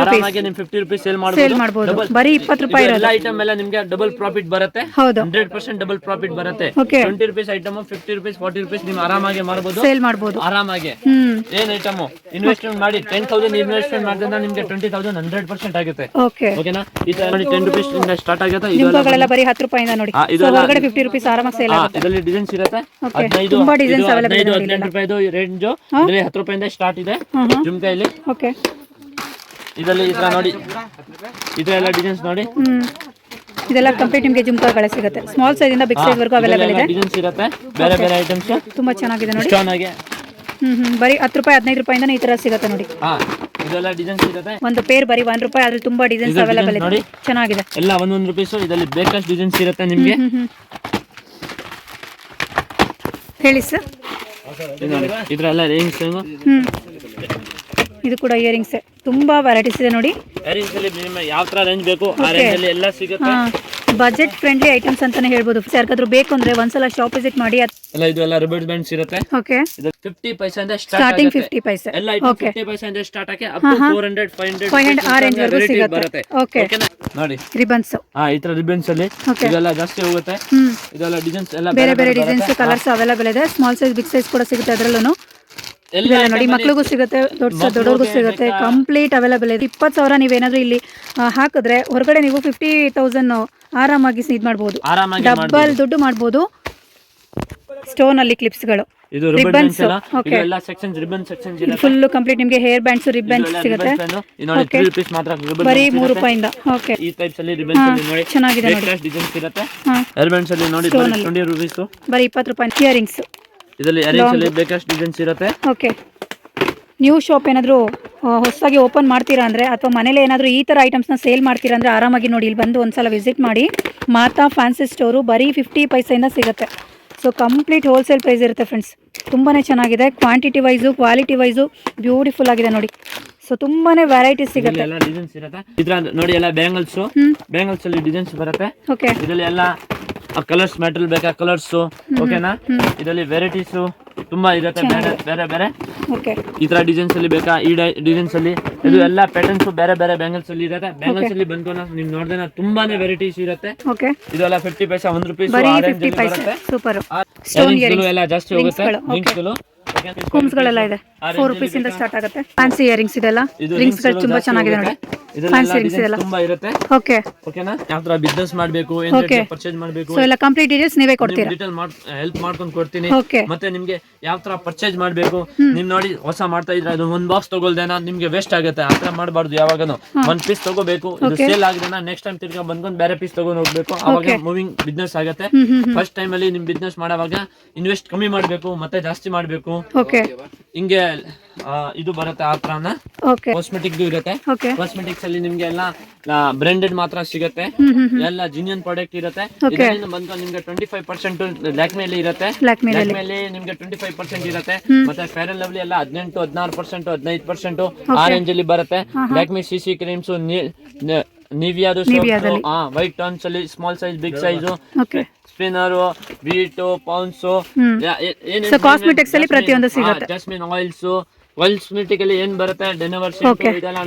ಆರಾಮಾಗಿ ನಿಮ್ 50 ರೂಪೀಸ್ ಸೇಲ್ ಮಾಡಬಹುದು. ಬರೀ 20 ರೂಪಾಯಿ ಎಲ್ಲ ಐಟಮ್ ಎಲ್ಲ ನಿಮ್ಗೆ ಡಬಲ್ ಪ್ರಾಫಿಟ್ ಬರುತ್ತೆ. 100% ಡಬಲ್ ಪ್ರಾಫಿಟ್ ಬರುತ್ತೆ. 20 ರೂಪೀಸ್ ಐಟಮ್ 50 ರೂಪೀಸ್ 40 ರೂಪೀಸ್ ನೀವು ಆರಾಮಾಗಿ ಮಾಡಬಹುದು, ಸೇಲ್ ಮಾಡಬಹುದು ಆರಾಮಾಗಿ. ಏನ್ ಐಟಮ್ ಇನ್ವೆಸ್ಟ್ಮೆಂಟ್ ಮಾಡಿ 10,000 ಇನ್ವೆಸ್ಟ್ಮೆಂಟ್ ಮಾಡಿದ್ರೆ ನಿಮ್ಗೆ 20,000 100% ಆಗುತ್ತೆ. ಓಕೆನಾ. ಈ ತರ ನೋಡಿ 10 ರೂಪೀಸ್ ಇಂದ ಸ್ಟಾರ್ಟ್ ಆಗುತ್ತೆ. ಇದೆಲ್ಲ ಬರೀ 10 ರೂಪಾಯಿಂದ ನೋಡಿ. ಹೊರಗಡೆ 50 ರೂಪೀಸ್ ಆರಾಮಾಗಿ ಸೇಲ್ ಆಗುತ್ತೆ. ಇದರಲ್ಲಿ ಡಿಸೈನ್ಸ್ ಇರುತ್ತೆ. 15 ತುಂಬಾ ಡಿಸೈನ್ಸ್ ಅವೈಲೇಬಲ್ ಇದೆ. 18 ರೂಪಾಯಿದು ರೇಂಜ್ ಇದರಲ್ಲಿ 10 ರೂಪಾಯಿಂದ ಸ್ಟಾರ್ಟ್ ಇದೆ ಜುಮ್ಕಾಯಲ್ಲಿ. ಓಕೆ, ಇದರಲ್ಲಿ ಈ ತರ ನೋಡಿ, ಇದೆಲ್ಲ ಡಿಸೈನ್ಸ್ ನೋಡಿ. ಇದೆಲ್ಲ ಕಂಪ್ಲೀಟ್ ನಿಮಗೆ ಜುಮ್ಕಾಗಳು ಸಿಗುತ್ತೆ. ಸ್ಮಾಲ್ ಸೈಜ್ ಇಂದ ಬಿಗ್ ಸೈಜ್ ವರೆಗೂ ಅವೈಲೇಬಲ್ ಇದೆ. ಡಿಸೈನ್ಸ್ ಇರುತ್ತೆ ಬೇರೆ ಬೇರೆ ಐಟಮ್ಸ್. ತುಂಬಾ ಚೆನ್ನಾಗಿದೆ ನೋಡಿ. ಸ್ಟೋನ್ ಆಗಿ ಬರೀ 10 ರೂಪಾಯಿ 15 ರೂಪಾಯಿಂದ ಈ ತರ ಸಿಗುತ್ತೆ ನೋಡಿ. ಇದೆಲ್ಲ ಡಿಸೈನ್ಸ್ ಇರುತ್ತೆ. ಒಂದು ಪೇರ್ ಬರೀ 1 ರೂಪಾಯಿ, ಅದ್ರಲ್ಲಿ ತುಂಬಾ ಡಿಸೈನ್ಸ್ ಅವೈಲೇಬಲ್ ಇದೆ. ಚೆನ್ನಾಗಿದೆ. ಎಲ್ಲ 1 ರೂಪೀಸ್. ಇದರಲ್ಲಿ ಬೇಕಷ್ಟು ಡಿಸೈನ್ಸ್ ಇರುತ್ತೆ ನಿಮಗೆ. ಹೇಳಿ ಸರ್. ಇದ್ರೆಲ್ಲ ರಿಂಗ್ಸ್ ಇದು ಕೂಡ ಇಯರಿಂಗ್ಸ್ ತುಂಬಾ ವೆರೈಟೀಸ್ ಇದೆ ನೋಡಿ. ಇಯರಿಂಗ್ಸ್ ಅಲ್ಲಿ ನಿಮಗೆ ಯಾವ ತರ ರೇಂಜ್ ಬೇಕು ಆ ರೇಂಜ್ ಅಲ್ಲಿ ಎಲ್ಲ ಸಿಗುತ್ತೆ. ಬಜೆಟ್ ಫ್ರೆಂಡ್ಲಿ ಐಟಮ್ಸ್ ಅಂತಾನೆ ಹೇಳ್ಬೋದು. ಯಾರಿಗಾದ್ರೂ ಬೇಕು ಅಂದ್ರೆ ಒಂದ್ಸಲ ಶಾಪ್ ವಿಸಿಟ್ ಮಾಡಿ. ಇದು ಎಲ್ಲ ರಿಬನ್ ಬ್ಯಾಂಡ್ಸ್ ಇರುತ್ತೆ. ಓಕೆ, ಇದು 50 ಪೈಸೆಯಿಂದ ಸ್ಟಾರ್ಟಿಂಗ್ 50 ಪೈಸೆ ಎಲ್ಲ ಐಟಮ್ 50 ಪೈಸೆಯಿಂದ ಸ್ಟಾರ್ಟ್ ಆಗಿ ಅಪ್ ಟು 400 500 ಆ ರೇಂಜ್ ವರೆಗೂ ಸಿಗುತ್ತೆ. ಓಕೆ, ನೋಡಿ ರಿಬನ್ಸ್. ಈ ತರ ರಿಬನ್ಸ್ ಅಲ್ಲಿ ಇದೆಲ್ಲ ಜಾಸ್ತಿ ಹೋಗುತ್ತೆ. ಇದೆಲ್ಲ ಡಿಸೈನ್ಸ್ ಎಲ್ಲ ಬೇರೆ ಬೇರೆ ಡಿಸೈನ್ಸ್ ಕಲರ್ಸ್ ಅವೈಲೇಬಲ್ ಇದೆ. ಸ್ಮಾಲ್ ಸೈಜ್ ಬಿಗ್ ಸೈಜ್ ಕೂಡ ಸಿಗುತ್ತೆ ಅದರಲ್ಲೂ. ಎಲ್ಲ ನೋಡಿ, ಮಕ್ಳಿಗೂ ಸಿಗುತ್ತೆ, ದೊಡ್ಡವ್ರಿಗೂ ಸಿಗುತ್ತೆ. ಕಂಪ್ಲೀಟ್ ಅವೈಲೇಬಲ್ ಇದೆ. 20,000 ನೀವೇನಾದ್ರೂ ಇಲ್ಲಿ ಹಾಕಿದ್ರೆ ಹೊರಗಡೆ ನೀವು 50,000 ಆರಾಮಾಗಿ ಇದು ಮಾಡಬಹುದು. ಡಬಲ್ ದುಡ್ಡು ಮಾಡಬಹುದು. ಸ್ಟೋನ್ ಅಲ್ಲಿ ಕ್ಲಿಪ್ಸ್ಗಳು, ಇದು ರಿಬನ್ಸ್ ಎಲ್ಲ ಸೆಕ್ಷನ್ಸ್ ರಿಬನ್ ಸೆಕ್ಷನ್ಸ್ ಇದೆ. ಫುಲ್ ಕಂಪ್ಲೀಟ್ ನಿಮಗೆ ಹೇರ್ ಬ್ಯಾಂಡ್ಸ್ ರಿಬನ್ಸ್ ಸಿಗುತ್ತೆ. ನೋಡಿ 3 ರೂಪೀಸ್ ಮಾತ್ರ ರಿಬನ್ ಬರೀ 3 ರೂಪಾಯಿಂದ. ಓಕೆ, ಈ ಟೈಪ್ಸ್ ಅಲ್ಲಿ ರಿಬನ್ಸ್ ಅಲ್ಲಿ ನೋಡಿ ಚೆನ್ನಾಗಿದೆ ನೋಡಿ. ಡಿಸೈನ್ಸ್ ಇರುತ್ತೆ. ಹೇರ್ ಬ್ಯಾಂಡ್ಸ್ ಅಲ್ಲಿ ನೋಡಿ 20 ರೂಪೀಸ್, ಬರೀ 20 ರೂಪಾಯಿ. ಇಯರಿಂಗ್ಸ್ ಇದರಲ್ಲಿ ಇಯರಿಂಗ್ಸ್ ಅಲ್ಲಿ ಬೇಕಷ್ಟು ಡಿಸೈನ್ಸ್ ಇರುತ್ತೆ. ಓಕೆ, ನ್ಯೂ ಶಾಪ್ ಏನಾದರೂ ಹೊಸದಾಗಿ ಓಪನ್ ಮಾಡ್ತೀರಾ ಅಂದರೆ ಅಥವಾ ಮನೇಲಿ ಏನಾದರೂ ಈ ಥರ ಐಟಮ್ಸ್ನ ಸೇಲ್ ಮಾಡ್ತೀರಾ ಅಂದರೆ ಆರಾಮಾಗಿ ನೋಡಿ ಇಲ್ಲಿ ಬಂದು ಒಂದ್ಸಲ ವಿಸಿಟ್ ಮಾಡಿ. ಮಾತಾ ಫ್ಯಾನ್ಸಿ ಸ್ಟೋರು ಬರೀ 50 ಪೈಸೆಯಿಂದ ಸಿಗುತ್ತೆ. ಸೊ ಕಂಪ್ಲೀಟ್ ಹೋಲ್ಸೇಲ್ ಪ್ರೈಸ್ ಇರುತ್ತೆ ಫ್ರೆಂಡ್ಸ್. ತುಂಬಾ ಚೆನ್ನಾಗಿದೆ. Quantity wise quality wise beautiful ಆಗಿದೆ ನೋಡಿ. ಸೊ ತುಂಬಾನೇ ವೆರೈಟೀಸ್ ಸಿಗುತ್ತೆ. ಎಲ್ಲ ಡಿಸೈನ್ಸ್ ಇರುತ್ತೆ. ಇದ್ರ ನೋಡಿ ಎಲ್ಲ ಬ್ಯಾಂಗಲ್ಸ್ ಅಲ್ಲಿ ಡಿಸೈನ್ಸ್ ಬರುತ್ತೆ. ಓಕೆ, ಇದರಲ್ಲಿ ಎಲ್ಲ ಕಲರ್ಸ್ ಮೆಟೀರಿಯಲ್ ಬೇಕಾ ಕಲರ್ಸ್ ಓಕೆನಾ. ಇದರಲ್ಲಿ ವೆರೈಟೀಸ್ ತುಂಬಾ ಇರುತ್ತೆ ಬೇರೆ ಬೇರೆ. ಓಕೆ, ಈ ತರ ಡಿಸೈನ್ಸ್ ಅಲ್ಲಿ ಬೇಕಾ ಈ ಡಿಸೈನ್ಸ್ ಅಲ್ಲಿ ಇದು ಎಲ್ಲ ಪ್ಯಾಟರ್ನ್ಸ್ ಬೇರೆ ಬೇರೆ ಬ್ಯಾಂಗಲ್ಸ್ ಅಲ್ಲಿ ಇರುತ್ತೆ. ಬ್ಯಾಂಗಲ್ಸ್ ಅಲ್ಲಿ ಬಂದ್ಕೊಂಡು ನೀವು ನೋಡಿದ್ರೆ ತುಂಬಾನೇ ವೆರೈಟೀಸ್ ಇರುತ್ತೆ. ಓಕೆ, ಇದೆಲ್ಲ 50 ಪೈಸೆ 1 ರೂಪಾಯಿ ಬರೀ 50 ಪೈಸೆ. ಸೂಪರ್. ಸ್ಟೋನ್ ಇಯರಿಂಗ್ಸ್ ಎಲ್ಲ ಜಾಸ್ತಿ ಹೋಗುತ್ತೆ. ರಿಂಗ್ಸ್ಗಳು ಕುಮ್ಸ್ಗಳೆಲ್ಲ ಇದೆ. 4 ರೂಪೀಸ್ ಇಂದ ಸ್ಟಾರ್ಟ್ ಆಗುತ್ತೆ. ಫ್ಯಾನ್ಸಿ ಇಯರಿಂಗ್ಸ್ ಇದೆಲ್ಲ ರಿಂಗ್ಸ್ ಗಳು ತುಂಬಾ ಚೆನ್ನಾಗಿದೆ ನೋಡಿ. ಫ್ಯಾನ್ಸಿ ರಿಂಗ್ಸ್ ಇದೆಲ್ಲ ತುಂಬಾ ಇರುತ್ತೆ. ಓಕೆ, ಓಕೆನಾ. ಯಾವ ತರ ಬಿಸ್ನೆಸ್ ಮಾಡಬೇಕು, ಪರ್ಚೇಸ್ ಮಾಡಬೇಕು, ಸೊ ಎಲ್ಲ ಕಂಪ್ಲೀಟ್ ಡೀಟೇಲ್ಸ್ ನೀವೇ ಕೊಡ್ತೀರಾ. ಡೀಟೇಲ್ ಹೆಲ್ಪ್ ಮಾಡ್ಕೊಂಡು ಕೊಡ್ತೀನಿ. ಓಕೆ, ಮತ್ತೆ ನಿಮ್ಗೆ ಯಾವ ತರ ಪರ್ಚೇಸ್ ಮಾಡಬೇಕು, ನೀವು ನೋಡಿ ಹೊಸ ಮಾಡ್ತಾ ಇದ್ರೆ ಅದು ಒಂದು ಬಾಕ್ಸ್ ತಗೊಳ್ದೇನಾ ನಿಮ್ಗೆ ವೇಸ್ಟ್ ಆಗುತ್ತೆ. ಆ ತರ ಮಾಡಬಾರ್ದು. ಯಾವಾಗನು ಒಂದು ಪೀಸ್ ತಗೋಬೇಕು. ಇದು ಸೇಲ್ ಆಗಿದೆನಾ ನೆಕ್ಸ್ಟ್ ಟೈಮ್ ತಿರ್ಗಾ ಬಂದ್ಕೊಂಡು ಬೇರೆ ಪೀಸ್ ತಗೊಂಡು ಹೋಗ್ಬೇಕು. ಅವಾಗ ಮೂವಿಂಗ್ ಬಿಸ್ನೆಸ್ ಆಗುತ್ತೆ. ಫಸ್ಟ್ ಟೈಮ್ ಅಲ್ಲಿ ನಿಮ್ ಬಿಸ್ನೆಸ್ ಮಾಡುವಾಗ ಇನ್ವೆಸ್ಟ್ ಕಮ್ಮಿ ಮಾಡಬೇಕು ಮತ್ತೆ ಜಾಸ್ತಿ ಮಾಡಬೇಕು. ಓಕೆ, ಹಿಂಗೆ ಇದು ಬರುತ್ತೆ ಆ ತರನ. ಓಕೆ, ಕಾಸ್ಮೆಟಿಕ್ ಇರುತ್ತೆ. ಓಕೆ, ಕಾಸ್ಮೆಟಿಕ್ಸ್ ಅಲ್ಲಿ ನಿಮ್ಗೆ ಎಲ್ಲ ಬ್ರಾಂಡೆಡ್ ಮಾತ್ರ ಸಿಗುತ್ತೆ. ಎಲ್ಲ ಜಿನಿಯನ್ ಪ್ರಾಡಕ್ಟ್ ಇರುತ್ತೆ. ಇದರಿಂದ ಬಂದು ನಿಮ್ಗೆ 25% ಲ್ಯಾಕ್ಮಿ ಅಲ್ಲಿ ಇರುತ್ತೆ. ಲ್ಯಾಕ್ಮಿ ಅಲ್ಲಿ ನಿಮ್ಗೆ 25% ಇರುತ್ತೆ. ಮತ್ತೆ ಫೇರ್ ಅಂಡ್ ಲವ್ಲಿ ಎಲ್ಲ 18 16% 15% ಆ ರೇಂಜ್ ಅಲ್ಲಿ ಬರುತ್ತೆ. ಲ್ಯಾಕ್ಮಿ ಸಿಸಿ ಕ್ರೀಮ್ಸ್, ನಿವಿಯಾದು ವೈಟ್ ಟರ್ನ್ಸ್ ಅಲ್ಲಿ small size big size, spinner, beat, Pond's, cosmetics ಅಲ್ಲಿ ಪ್ರತಿಯೊಂದು ಸಿಗುತ್ತೆ. ಜಾಸ್ಮಿನ್ ಆಯಿಲ್ಸ್, ಕಾಸ್ಮೆಟಿಕ್ ಅಲ್ಲಿ ಏನ್ ಬರುತ್ತೆ ಡೆನವರ್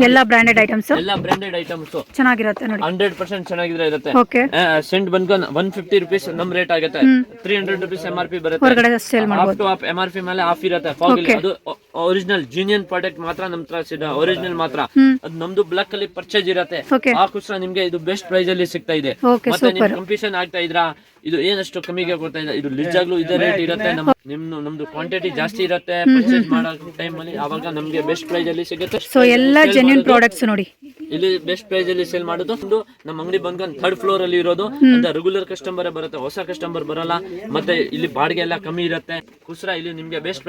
ಎಲ್ಲ ಬ್ರಾಂಡೆಡ್ ಐಟಮ್ಸ್, ಎಲ್ಲ ಬ್ರಾಂಡೆಡ್ ಐಟಮ್ಸ್ ಚೆನ್ನಾಗಿರುತ್ತೆ ನೋಡಿ. 100% ಚೆನ್ನಾಗಿದ್ರೆ ಇರುತ್ತೆ. ಓಕೆ, ಸೆಂಟ್ ಬಂದ್ಕೊಂಡು 150 ರೂಪೀಸ್ ನಮ್ ರೇಟ್ ಆಗುತ್ತೆ. 300 ರೂಪೀಸ್ MRP ಬರುತ್ತೆ. ಹೊರಗಡೆ ಸೇಲ್ ಮಾಡಬಹುದು. MRP ಮೇಲೆ ಆಫ್ ಇರುತ್ತೆ. ಅದು ಒರಿಜಿನಲ್ ಜಿನಿಯನ್ ಪ್ರಾಡಕ್ಟ್ ಮಾತ್ರ ನಮ್ ತರ ಒರಿಜಿನಲ್ ಮಾತ್ರ. ಅದು ನಮ್ದು ಬ್ಲಾಕ್ ಅಲ್ಲಿ ಪರ್ಚೇಸ್ ಇರುತ್ತೆ. ಆಕೋಸ್ಕರ ನಿಮ್ಗೆ ಇದು ಬೆಸ್ಟ್ ಪ್ರೈಸ್ ಅಲ್ಲಿ ಸಿಗ್ತಾ ಇದೆ. ಮತ್ತೆ ನಿಮ್ ಕಂಪಿಷನ್ ಆಗ್ತಾ ಇದ್ರಾ ಇದು ಏನಷ್ಟು ಕಮ್ಮಿಗೆ ಕೊಡ್ತಾ ಇದೆ. ಇದು ನಿಜಾಗ್ಲೂ ಇದೇ ರೇಟ್ ಇರುತ್ತೆ. ನಮ್ದು ಕ್ವಾಂಟಿಟಿ ಜಾಸ್ತಿ ಇರುತ್ತೆ. ಪರ್ಚೇಸ್ ಮಾಡೋ ಟೈಮ್ ಅಲ್ಲಿ ಅವಾಗ ನಮ್ಗೆ ಬೆಸ್ಟ್ ಪ್ರೈಸ್ ಅಲ್ಲಿ ಸಿಗುತ್ತೆ. ಸೊ ಎಲ್ಲ ಜೆನ್ಯೂನ್ ಪ್ರಾಡಕ್ಟ್ಸ್ ನೋಡಿ ಇಲ್ಲಿ ಬೆಸ್ಟ್ ಪ್ರೈಸ್ ಅಲ್ಲಿ ಸೇಲ್ ಮಾಡೋದು. ನಮ್ಮ ಅಂಗಡಿ ಬಂದ್ಕೊಂಡು 3rd ಫ್ಲೋರ್ ಅಲ್ಲಿ ಇರೋದು. ರೆಗ್ಯುಲರ್ ಕಸ್ಟಮರ್ ಬರುತ್ತೆ, ಹೊಸ ಕಸ್ಟಮರ್ ಬರಲ್ಲ. ಮತ್ತೆ ಇಲ್ಲಿ ಬಾಡಿಗೆ ಎಲ್ಲ ಕಮ್ಮಿ ಇರುತ್ತೆ. ಕುಸ್ರಾ ಇಲ್ಲಿ ನಿಮ್ಗೆ ಬೆಸ್ಟ್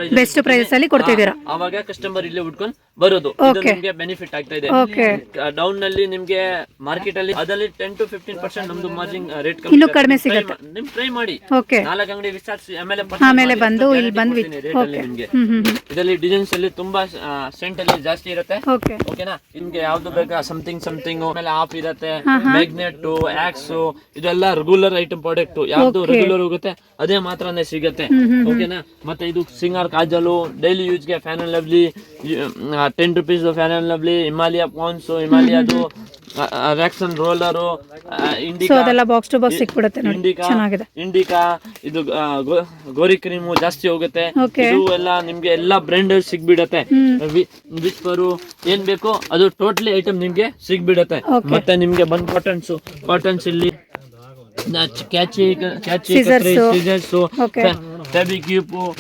ಪ್ರೈಸ್ ಅಲ್ಲಿ ಕೊಡ್ತಿದ್ದೀರಾ. ಅವಾಗ ಕಸ್ಟಮರ್ ಇಲ್ಲಿ ಉಟ್ಕೊಂಡು ಬರೋದು. ನಿಮ್ಗೆ ಬೆನಿಫಿಟ್ ಆಗ್ತಾ ಇದೆ. ಡೌನ್ ನಲ್ಲಿ ನಿಮ್ಗೆ ಮಾರ್ಕೆಟ್ ಅಲ್ಲಿ ಅದರಲ್ಲಿ 10 to 15% ನಮ್ದು ಮಾರ್ಜಿನ್ ರೇಟ್ ಇನ್ನು ಕಡಿಮೆ ಸಿಗುತ್ತೆ. ನಿಮ್ ಟ್ರೈ ಮಾಡಿ. 4 ಅಂಗಡಿ ವಿಚಾರಿಸಿ ಆಮೇಲೆ ಬಂದು ಇಲ್ಲಿ ಬಂದು ನಿಮ್ಗೆ ಇದರಲ್ಲಿ ಡಿಸೈನ್ಸ್ ಅಲ್ಲಿ ತುಂಬಾ ಸೆಂಟ್ ಅಲ್ಲಿ ಜಾಸ್ತಿ ಇರುತ್ತೆ. ಓಕೆನಾ. ನಿಮ್ಗೆ ಯಾವ್ದು ಬೇಕಾ ಸಮಥಿಂಗ್ ಆಮೇಲೆ ಆಫ್ ಇರುತ್ತೆ. ಮ್ಯಾಗ್ನೆಟ್, ಆಕ್ಸ್ ಇದೆಲ್ಲ ರೆಗ್ಯುಲರ್ ಐಟಮ್ ಪ್ರಾಡಕ್ಟ್. ಯಾವ್ದು ರೆಗ್ಯುಲರ್ ಹೋಗುತ್ತೆ ಅದೇ ಮಾತ್ರನೇ ಸಿಗುತ್ತೆ. ಓಕೆನಾ. ಮತ್ತೆ ಇದು ಸಿಂಗಾರ್ ಕಾಜಲು ಡೈಲಿ ಯೂಸ್ ಗೆ Fair and Lovely 10 rupees Fair and Lovely, Himalaya Pond's, ಹಿಮಾಲಯದು ರ್ಯಾಕ್ಸನ್ roller, Indica box to box ಸಿಕ್ಬಿಡುತ್ತೆ ನೋಡಿ. ಚೆನ್ನಾಗಿದೆ. ಇಂಡಿಕಾ ಇದು ಗೋರಿ ಕ್ರೀಮು ಜಾಸ್ತಿ ಹೋಗುತ್ತೆ. ಇದು ಎಲ್ಲ ನಿಮ್ಗೆ ಎಲ್ಲಾ ಬ್ರ್ಯಾಂಡೆಡ್ ಸಿಗ್ಬಿಡತ್ತೆ. ವಿಸ್ಪರು ಏನ್ ಬೇಕೋ ಅದು ಟೋಟಲಿ ಐಟಮ್ ನಿಮ್ಗೆ ಸಿಗ್ಬಿಡತ್ತೆ. ಮತ್ತೆ ನಿಮ್ಗೆ ಬಂದ್ ಕಾಟನ್ಸ್ ಇಲ್ಲಿ ಕ್ಯಾಚಿ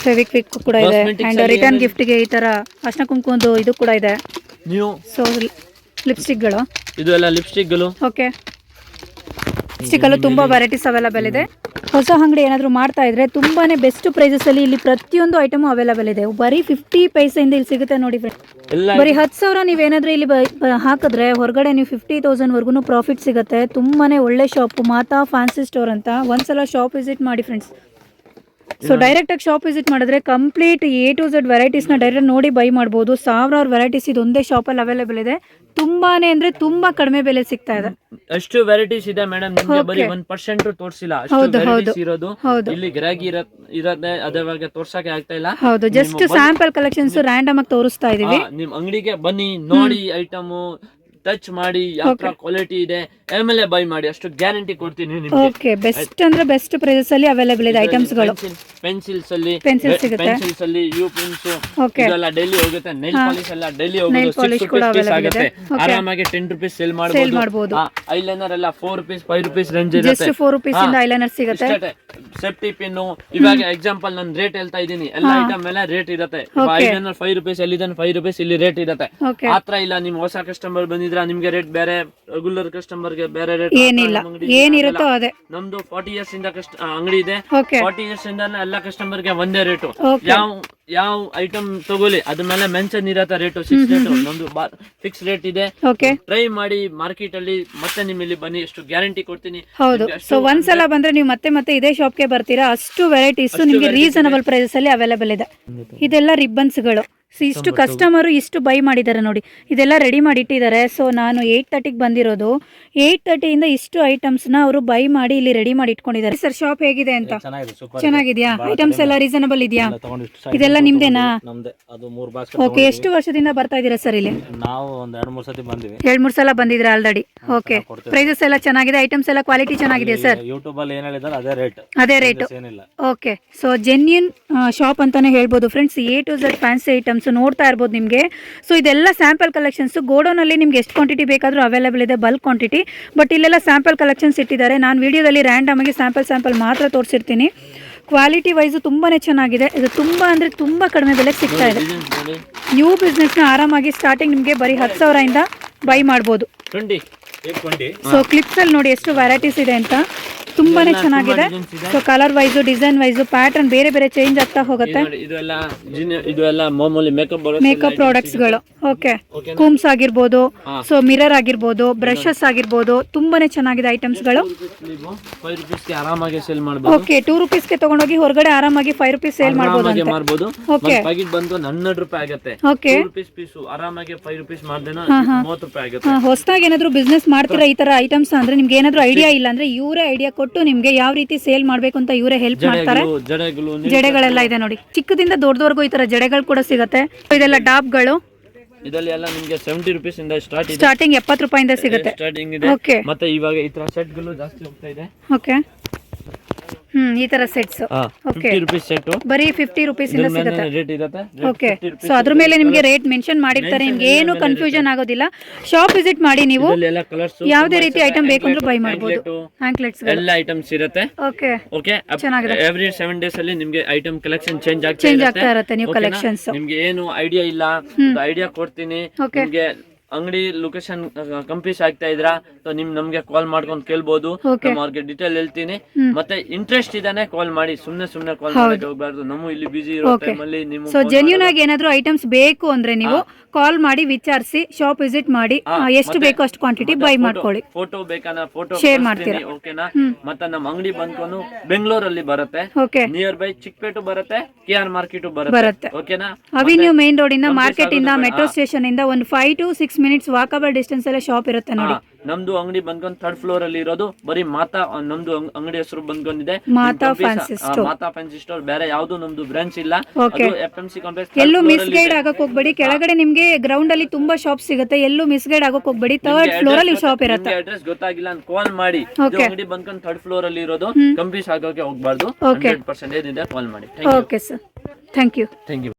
ಫೆವಿಕ್ವಿಕ್ ಕೂಡ ಇದೆ. ಅಂಡ್ ರಿಟರ್ನ್ ಗಿಫ್ಟ್ ಗೆ ಈ ತರ ಅರ್ಶಿನ ಕುಂಕುಮದ್ದು ಇದು ಕೂಡ ಇದೆ. ನ್ಯೂ ಸೊ ಲಿಪ್ಸ್ಟಿಕ್ ಗಳು, ಇದು ಎಲ್ಲ ಲಿಪ್ಸ್ಟಿಕ್ ಗಳು. ಓಕೆ, ಲಿಪ್ಸ್ಟಿಕ್ ಅಲ್ಲೂ ತುಂಬಾ ವೆರೈಟೀಸ್ ಅವೈಲೇಬಲ್ ಇದೆ. ಹೊಸ ಅಂಗಡಿ ಏನಾದರೂ ಮಾಡ್ತಾ ಇದ್ರೆ ತುಂಬಾನೇ ಬೆಸ್ಟ್ ಪ್ರೈಸಸ್ ಅಲ್ಲಿ ಇಲ್ಲಿ ಪ್ರತಿಯೊಂದು ಐಟಮ್ ಅವೈಲೇಬಲ್ ಇದೆ. ಬರೀ 50 ಪೈಸೆಯಿಂದ ಇಲ್ಲಿ ಸಿಗುತ್ತೆ ನೋಡಿ. ಬರೀ 10,000 ನೀವೇನಾದ್ರೂ ಇಲ್ಲಿ ಹಾಕಿದ್ರೆ ಹೊರಗಡೆ ನೀವು 50,000 ವರ್ಗು ಪ್ರಾಫಿಟ್ ಸಿಗುತ್ತೆ. ತುಂಬಾನೇ ಒಳ್ಳೆ ಶಾಪ್ ಮಾತಾ ಫ್ಯಾನ್ಸಿ ಸ್ಟೋರ್ ಅಂತ. ಒಂದ್ಸಲ ಶಾಪ್ ವಿಸಿಟ್ ಮಾಡಿ ಫ್ರೆಂಡ್ಸ್. ಸೊ ಡೈರೆಕ್ಟ್ ಆಗಿ ಶಾಪ್ ವಿಸಿಟ್ ಮಾಡಿದ್ರೆ complete A to Z varieties ನ ಡೈರೆಕ್ಟ್ ನೋಡಿ ಬೈ ಮಾಡಬಹುದು. ಸಾವಿರಾರು ವೆರೈಟೀಸ್ ಇದೊಂದೇ ಶಾಪ್ ಅಲ್ಲಿ ಅವೈಲೇಬಲ್ ಇದೆ. ತುಂಬಾನೇ ಅಂದ್ರೆ ತುಂಬಾ ಕಡಿಮೆ ಬೆಲೆ ಸಿಗ್ತಾ ಇದೆ. ಅಷ್ಟು ವೆರೈಟೀಸ್ ಇದೆ ಮೇಡಮ್, ನಿಮ್ಗೆ ಬರೀ 1% ತೋರಿಸಿಲ್ಲ, ಅಷ್ಟು ವೆರೈಟೀಸ್ ಇರೋದು ಇಲ್ಲಿ ಗಿರಾಕಿ ಇರತ್ತೆ, ಅದೇ ತೋರ್ಸಕ್ಕೆ ಆಗ್ತಾ ಇಲ್ಲ. ಹೌದು, ಜಸ್ಟ್ ಸ್ಯಾಂಪಲ್ ಕಲೆಕ್ಷನ್ಸ್ ರ್ಯಾಂಡಮ್ ಆಗಿ ತೋರಿಸ್ತಾ ಇದೀವಿ. ನಿಮ್ ಅಂಗಡಿಗೆ ಬನ್ನಿ, ನೋಡಿ ಐಟಮ್ ಟಚ್ ಮಾಡಿ ಯಾವ ತರ ಕ್ವಾಲಿಟಿ ಇದೆ, ಆಮೇಲೆ ಬೈ ಮಾಡಿ, ಅಷ್ಟು ಗ್ಯಾರಂಟಿ ಕೊಡ್ತೀನಿ ನಿಮ್ಗೆ. ಓಕೆ, ಬೆಸ್ಟ್ ಅಂದ್ರೆ ಬೆಸ್ಟ್ ಪ್ರೈಸಸ್ ಅಲ್ಲಿ ಅವೈಲೇಬಲ್ ಇದೆ ಐಟಮ್ಸ್ ಗಳು. ಪೆನ್ಸಿಲ್ಸ್ ಅಲ್ಲಿ ಸಿಗುತ್ತೆ, ಪೆನ್ಸಿಲ್ಸ್ ಅಲ್ಲಿ ಯು ಪಿನ್ಸ್ ಇದೆಲ್ಲ ಡೈಲಿ ಹೋಗುತ್ತೆ. ನೈಲ್ ಪಾಲಿಶ್ ಎಲ್ಲ ಡೈಲಿ ಹೋಗುತ್ತೆ, 6 ರೂಪೀಸ್ ಆಗುತ್ತೆ, ಆರಾಮಾಗಿ 10 ರೂಪೀಸ್ ಸೇಲ್ ಮಾಡಬಹುದು. ಐಲೈನರ್ ಎಲ್ಲ 4 ರೂಪೀಸ್ 5 ರೂಪೀಸ್ ರೇಂಜ್ ಇರುತ್ತೆ. ಜಸ್ಟ್ 4 ರೂಪೀಸ್ ಇಂದ ಐಲೈನರ್ ಸಿಗುತ್ತೆ. ಸೇಫ್ಟಿ ಪಿನ್, ಇವಾಗ ಎಕ್ಸಾಂಪಲ್ ನಾನು ರೇಟ್ ಹೇಳ್ತಾ ಇದ್ದೀನಿ, ಎಲ್ಲ ಐಟಮ್ ಮೇಲೆ ರೇಟ್ ಇರುತ್ತೆ. ಐಲೈನರ್ 5 ರೂಪೀಸ್ ಅಲ್ಲಿ 5 ರೂಪೀಸ್ ಇಲ್ಲಿ ರೇಟ್ ಇರುತ್ತೆ. ಆತರ ಇಲ್ಲ, ನಿಮ್ ಹೊಸ ಕಸ್ಟಮರ್ ಬಂದಿದ್ರೆ ನಿಮ್ಗೆ ರೇಟ್ ಬೇರೆ, ರೆಗ್ಯುಲರ್ ಕಸ್ಟಮರ್ ಗೆ ಬೇರೆ ರೇಟ್ ಏನಿಲ್ಲ, ಏನಿರುತ್ತೋ ಅದೇ. ನಮ್ದು 40 ಇಯರ್ಸ್ ಇಂದ ಅಂಗಡಿ ಇದೆ. 40 ಇಯರ್ಸ್ ಇಂದ ಎಲ್ಲ ಕಸ್ಟಮರ್ ಗೆ ಒಂದೇ ರೇಟು. ಯಾವ ಐಟಮ್ ತಗೊಳ್ಳಿ ಅದ್ರ ಮೇಲೆ ಮೆನ್ಷನ್ ಇರತ್ತ ರೇಟು, 6 ರೇಟ್ ನಮ್ದು ಫಿಕ್ಸ್ ರೇಟ್ ಇದೆ. ಟ್ರೈ ಮಾಡಿ ಮಾರ್ಕೆಟ್ ಅಲ್ಲಿ, ಮತ್ತೆ ನಿಮ್ ಇಲ್ಲಿ ಬನ್ನಿ, ಎಷ್ಟು ಗ್ಯಾರಂಟಿ ಕೊಡ್ತೀನಿ. ಹೌದು, ಸೊ ಒಂದ್ಸಲ ಬಂದ್ರೆ ನೀವು ಮತ್ತೆ ಮತ್ತೆ ಇದೇ ಶಾಪ್ ಗೆ ಬರ್ತೀರಾ. ಅಷ್ಟು ವೆರೈಟೀಸ್ ನಿಮ್ಗೆ ರೀಸನಬಲ್ ಪ್ರೈಸಸ್ ಅಲ್ಲಿ ಅವೈಲೇಬಲ್ ಇದೆ. ಇದೆಲ್ಲ ರಿಬ್ಬನ್ಸ್ ಗಳು. ಇಷ್ಟು ಕಸ್ಟಮರ್ ಇಷ್ಟು ಬೈ ಮಾಡಿದ್ದಾರೆ ನೋಡಿ, ಇದೆಲ್ಲ ರೆಡಿ ಮಾಡಿ ಇಟ್ಟಿದ್ದಾರೆ. ಸೊ ನಾನು 8:30ಗೆ ಬಂದಿರೋದು, 8:30 ಇಂದ ಇಷ್ಟು ಐಟಮ್ಸ್ ನ ಅವರು ಬೈ ಮಾಡಿ ಇಲ್ಲಿ ರೆಡಿ ಮಾಡಿ ಇಟ್ಕೊಂಡಿದ್ದಾರೆ. ಸರ್ ಶಾಪ್ ಹೇಗಿದೆ ಅಂತ? ಚೆನ್ನಾಗಿದ್ಯಾ? ಐಟಮ್ಸ್ ಎಲ್ಲ ರೀಸನಬಲ್ ಇದೆಯಾ? ಇದೆಲ್ಲ ನಿಮ್ದೇನಾ? ಓಕೆ, ಎಷ್ಟು ವರ್ಷದಿಂದ ಬರ್ತಾ ಇದೀರಾ ಸರ್ ಇಲ್ಲಿ? ನಾವು ಒಂದು 2-3 ಸತಿ ಬಂದಿವಿ. 2-3 ಸಲ ಬಂದಿದ್ರೆ ಆಲ್ರೆಡಿ. ಓಕೆ, ಪ್ರೈಸಸ್ ಎಲ್ಲ ಚೆನ್ನಾಗಿದೆ, ಐಟಮ್ಸ್ ಎಲ್ಲ ಕ್ವಾಲಿಟಿ ಚೆನ್ನಾಗಿದೆ ಸರ್. ಯೂಟ್ಯೂಬ್ ಅಲ್ಲಿ ಏನ್ ಹೇಳಿದಾರೆ ಅದೇ rate. Okay, so genuine shop ಅಂತಾನೆ ಹೇಳ್ಬೋದು friends. A to Z fancy items ನೋಡ್ತಾ ಇರ್ಬೋದು ನಿಮಗೆ. ಸೊ ಇದೆಲ್ಲ ಸ್ಯಾಂಪಲ್ ಕಲೆಕ್ಷನ್ಸ್. ಗೋಡೌನ್ ಅಲ್ಲಿ ನಿಮ್ಗೆ ಎಷ್ಟು ಕ್ವಾಂಟಿಟಿ ಬೇಕಾದ್ರೂ ಅವೈಲೇಬಲ್ ಇದೆ, ಬಲ್ಕ್ ಕ್ವಾಂಟಿಟಿ. ಬಟ್ ಇಲ್ಲೆಲ್ಲ ಸ್ಯಾಂಪಲ್ ಕಲೆಕ್ಷನ್ಸ್ ಇಟ್ಟಿದ್ದಾರೆ. ನಾನು ವಿಡಿಯೋದಲ್ಲಿ ರ್ಯಾಂಡಮ್ ಆಗಿ ಸ್ಯಾಂಪಲ್ ಮಾತ್ರ ತೋರಿಸಿರ್ತೀನಿ. ಕ್ವಾಲಿಟಿ ವೈಸ್ ತುಂಬಾನೇ ಚೆನ್ನಾಗಿದೆ. ಇದು ತುಂಬಾ ಅಂದ್ರೆ ತುಂಬಾ ಕಡಿಮೆ ಬೆಲೆಗೆ ಸಿಗ್ತಾ ಇದೆ. ನ್ಯೂ ಬಿಸ್ನೆಸ್ ನ ಆರಾಮಾಗಿ ಸ್ಟಾರ್ಟಿಂಗ್ ನಿಮಗೆ ಬರೀ 10,000 ಇಂದ ಬೈ ಮಾಡಬಹುದು. ಸೊ ಕ್ಲಿಪ್ಸ್ ಅಲ್ಲಿ ನೋಡಿ ಎಷ್ಟು ವೆರೈಟೀಸ್ ಇದೆ ಅಂತ, ತುಂಬಾನೇ ಚೆನ್ನಾಗಿದೆ. So colour wise, design wise, pattern ಬೇರೆ ಬೇರೆ ಚೇಂಜ್ ಆಗ್ತಾ ಹೋಗುತ್ತೆ. ಇದೆಲ್ಲ ಮಾಮೂಲಿ ಮೇಕಪ್ ಪ್ರಾಡಕ್ಟ್ಸ್ ಗಳು. ಓಕೆ, ಕೂಮ್ಸ್ ಆಗಿರ್ಬೋದು, ಸೊ ಮಿರರ್ ಆಗಿರ್ಬೋದು, ಬ್ರಷಸ್ ಆಗಿರ್ಬೋದು, ತುಂಬಾನೇ ಚೆನ್ನಾಗಿದೆ ಐಟಮ್ಸ್ ಗಳು. 5 ರೂಪೀಸ್ಗೆ ಆರಾಮಾಗಿ ಸೇಲ್ ಮಾಡಬಹುದು. ಓಕೆ, 2 ರೂಪೀಸ್ಗೆ ತಗೊಂಡೋಗಿ ಹೊರಗಡೆ ಆರಾಮಾಗಿ 5 ರೂಪೀಸ್ ಸೇಲ್ ಮಾಡಬಹುದು. ಓಕೆ, ಪ್ಯಾಕೆಟ್ ಬಂದು 12 ರೂಪಾಯಿ ಆಗುತ್ತೆ. ಓಕೆ, 2 ರೂಪೀಸ್ ಪೀಸ್ ಆರಾಮಾಗಿ 5 ರೂಪೀಸ್ ಮಾಡ್ದೇನ 30 ರೂಪಾಯಿ ಆಗುತ್ತೆ. ಹೊಸದಾಗಿ ಏನಾದ್ರು ಬಿಸ್ನೆಸ್ ಮಾಡ್ತೀರಾ ಈ ತರ ಐಟಮ್ಸ್ ಅಂದ್ರೆ, ನಿಮ್ಗೆ ಏನಾದ್ರು ಐಡಿಯಾ ಇಲ್ಲ ಅಂದ್ರೆ ಇವರೇ ಐಡಿಯಾ ಕೊಟ್ಟು ನಿಮ್ಗೆ ಯಾವ ರೀತಿ ಸೇಲ್ ಮಾಡ್ಬೇಕು ಅಂತ ಇವರೇ ಹೆಲ್ಪ್ ಮಾಡ್ತಾರೆ. ಜಡೆಗಳೆಲ್ಲ ಇದೆ ನೋಡಿ, ಚಿಕ್ಕದಿಂದ ದೊಡ್ಡದವರೆಗೂ ಈ ತರ ಜಡೆಗಳು ಕೂಡ ಸಿಗುತ್ತೆ. ಇದೆಲ್ಲ ಡಾಬ್ಗಳು. ಇದರಲ್ಲಿ ಎಲ್ಲ ನಿಮಗೆ 70 ರೂಪೀಸ್ ಇಂದ ಸ್ಟಾರ್ಟಿಂಗ್ 70 ರೂಪಾಯಿಂದ ಸಿಗುತ್ತೆ. ಸ್ಟಾರ್ಟಿಂಗ್ ಇದೆ. ಓಕೆ, ಮತ್ತೆ ಇವಾಗ ಈ ತರ ಸೆಟ್ ಗಳು ಜಾಸ್ತಿ ಹೋಗ್ತಾ ಇದೆ. ಓಕೆ, ಈ ತರ ಸೆಟ್ಸ್. ಓಕೆ, 50 ರೂಪೀಸ್ ಸೆಟ್ ಬರೀ 50 ರೂಪೀಸ್ ಇಂದ ಸಿಗುತ್ತೆ. ರೇಟ್ ಇರುತ್ತೆ. ಓಕೆ, ಸೊ ಅದ್ರ ಮೇಲೆ ನಿಮಗೆ ರೇಟ್ ಮೆನ್ಷನ್ ಮಾಡಿರ್ತಾರೆ, ನಿಮ್ಗೆ ಏನು ಕನ್ಫ್ಯೂಷನ್ ಆಗೋದಿಲ್ಲ. ಶಾಪ್ ವಿಸಿಟ್ ಮಾಡಿ, ನೀವು ಯಾವುದೇ ರೀತಿ ಐಟಮ್ ಬೇಕಂದ್ರೂ ಬೈ ಮಾಡಬಹುದು. ಹ್ಯಾಂಕ್ಲೆಟ್ಸ್ ಎಲ್ಲ ಐಟಮ್ಸ್ ಇರುತ್ತೆ. ಓಕೆ, ಓಕೆ, ಚೆನ್ನಾಗಿದೆ. ಎವ್ರಿ 7 ಡೇಸ್ ಅಲ್ಲಿ ನಿಮಗೆ ಐಟಮ್ ಕಲೆಕ್ಷನ್ ಚೇಂಜ್ ಆಗ್ತಾ ಇರುತ್ತೆ. New collections. ನಿಮ್ಗೆ ಏನು ಐಡಿಯಾ ಇಲ್ಲ, ಐಡಿಯಾ ಕೊಡ್ತೀನಿ ನಿಮ್ಗೆ. ಅಂಗಡಿ ಲೊಕೇಶನ್ ಕಂಪ್ಲೀಸ್ ಆಗ್ತಾ ಇದ್ರಾ, ನಮ್ಗೆ ಕಾಲ್ ಮಾಡ್ಕೊಂಡು ಕೇಳ್ಬೋದು. ಅವ್ರಿಗೆ ಡೀಟೇಲ್ ಹೇಳ್ತೀನಿ. ಮತ್ತೆ ಇಂಟ್ರೆಸ್ಟ್ ಇದಾನೆ ಕಾಲ್ ಮಾಡಿ, ಸುಮ್ನೆ ಕಾಲ್ ಮಾಡಕ್ಕೆ ಹೋಗ್ಬಾರ್ದು. ನಮ್ಮ ಇಲ್ಲಿ ಬಿಸಿ ಇರೋ ಟೈಮಲ್ಲಿ ನೀವು. ಸೊ ಜೆನ್ಯೂನ್ ಆಗಿ ಏನಾದ್ರು ಐಟಮ್ಸ್ ಬೇಕು ಅಂದ್ರೆ ನೀವು ಕಾಲ್ ಮಾಡಿ ವಿಚಾರಿಸಿ ಶಾಪ್ ವಿಸಿಟ್ ಮಾಡಿ, ಎಷ್ಟು ಬೇಕೋ ಅಷ್ಟು ಕ್ವಾಂಟಿಟಿ ಬೈ ಮಾಡ್ಕೊಳ್ಳಿ. ಫೋಟೋ ಬೇಕಾನ ಫೋಟೋ ಶೇರ್ ಮಾಡ್ತೀನಿ. ಓಕೆನಾ? ಮತ್ತೆ ನಮ್ಮ ಅಂಗಡಿ ಬಂದ್ಕೊಂಡು ಬೆಂಗಳೂರಲ್ಲಿ ಬರುತ್ತೆ, ನಿಯರ್ ಬೈ ಚಿಕ್ಕಪೇಟು ಬರುತ್ತೆ, KR ಮಾರ್ಕೆಟ್ ಬರುತ್ತೆ. ಓಕೆನಾ? ಅವಿನ್ಯೂ ಮೇನ್ ರೋಡ್ ಇಂದ, ಮಾರ್ಕೆಟ್ ಇಂದ, ಮೆಟ್ರೋ ಸ್ಟೇಷನ್ ಇಂದ ಒಂದು 5 to 6 ಮಿನಿಟ್ಸ್ ವಾಕಬಲ್ ಡಿಸ್ಟೆನ್ಸ್ ಅಲ್ಲೇ ಶಾಪ್ ಇರುತ್ತೆ ನೋಡಿ. ನಮ್ದು ಅಂಗಡಿ ಬಂದ್ಕೊಂಡು 3rd ಫ್ಲೋರ್ ಅಲ್ಲಿ ಇರೋದು. ಬರೀ ಮಾತಾ, ನಮ್ದು ಅಂಗಡಿ ಹೆಸರು ಬಂದ್ಕೊಂಡಿದೆ ಮಾತಾ ಫ್ಯಾನ್ಸಿ ಸ್ಟೋರ್. ಮಾತಾ ಫ್ಯಾನ್ಸಿ ಸ್ಟೋರ್, ಬೇರೆ ಯಾವ್ದು ನಮ್ದು ಬ್ರಾಂಚ್ ಇಲ್ಲ. FMC complex. ಎಲ್ಲೂ ಮಿಸ್ ಗೈಡ್ ಆಗಕ್ ಹೋಗ್ಬೇಡಿ. ಕೆಳಗಡೆ ನಿಮ್ಗೆ ಗ್ರೌಂಡ್ ಅಲ್ಲಿ ತುಂಬಾ ಶಾಪ್ ಸಿಗುತ್ತೆ, ಎಲ್ಲೂ ಮಿಸ್ ಗೈಡ್ ಆಗಕ್ ಹೋಗ್ಬೇಡಿ. 3rd ಫ್ಲೋರ್ ಅಲ್ಲಿ ಶಾಪ್ ಇರುತ್ತೆ. ಅಡ್ರೆಸ್ ಗೊತ್ತಾಗಿಲ್ಲ ಅಂತ ಕಾಲ್ ಮಾಡಿ. ಅಂಗಡಿ ಬಂದ್ಕೊಂಡು 3rd ಫ್ಲೋರ್ ಅಲ್ಲಿ ಇರೋದು, ಕಂಪ್ಲೀಸ್ ಆಗೋಕೆ ಹೋಗ್ಬಾರ್ದು. 100% ಏನಿದೆ ಕಾಲ್ ಮಾಡಿ. Okay sir, thank you.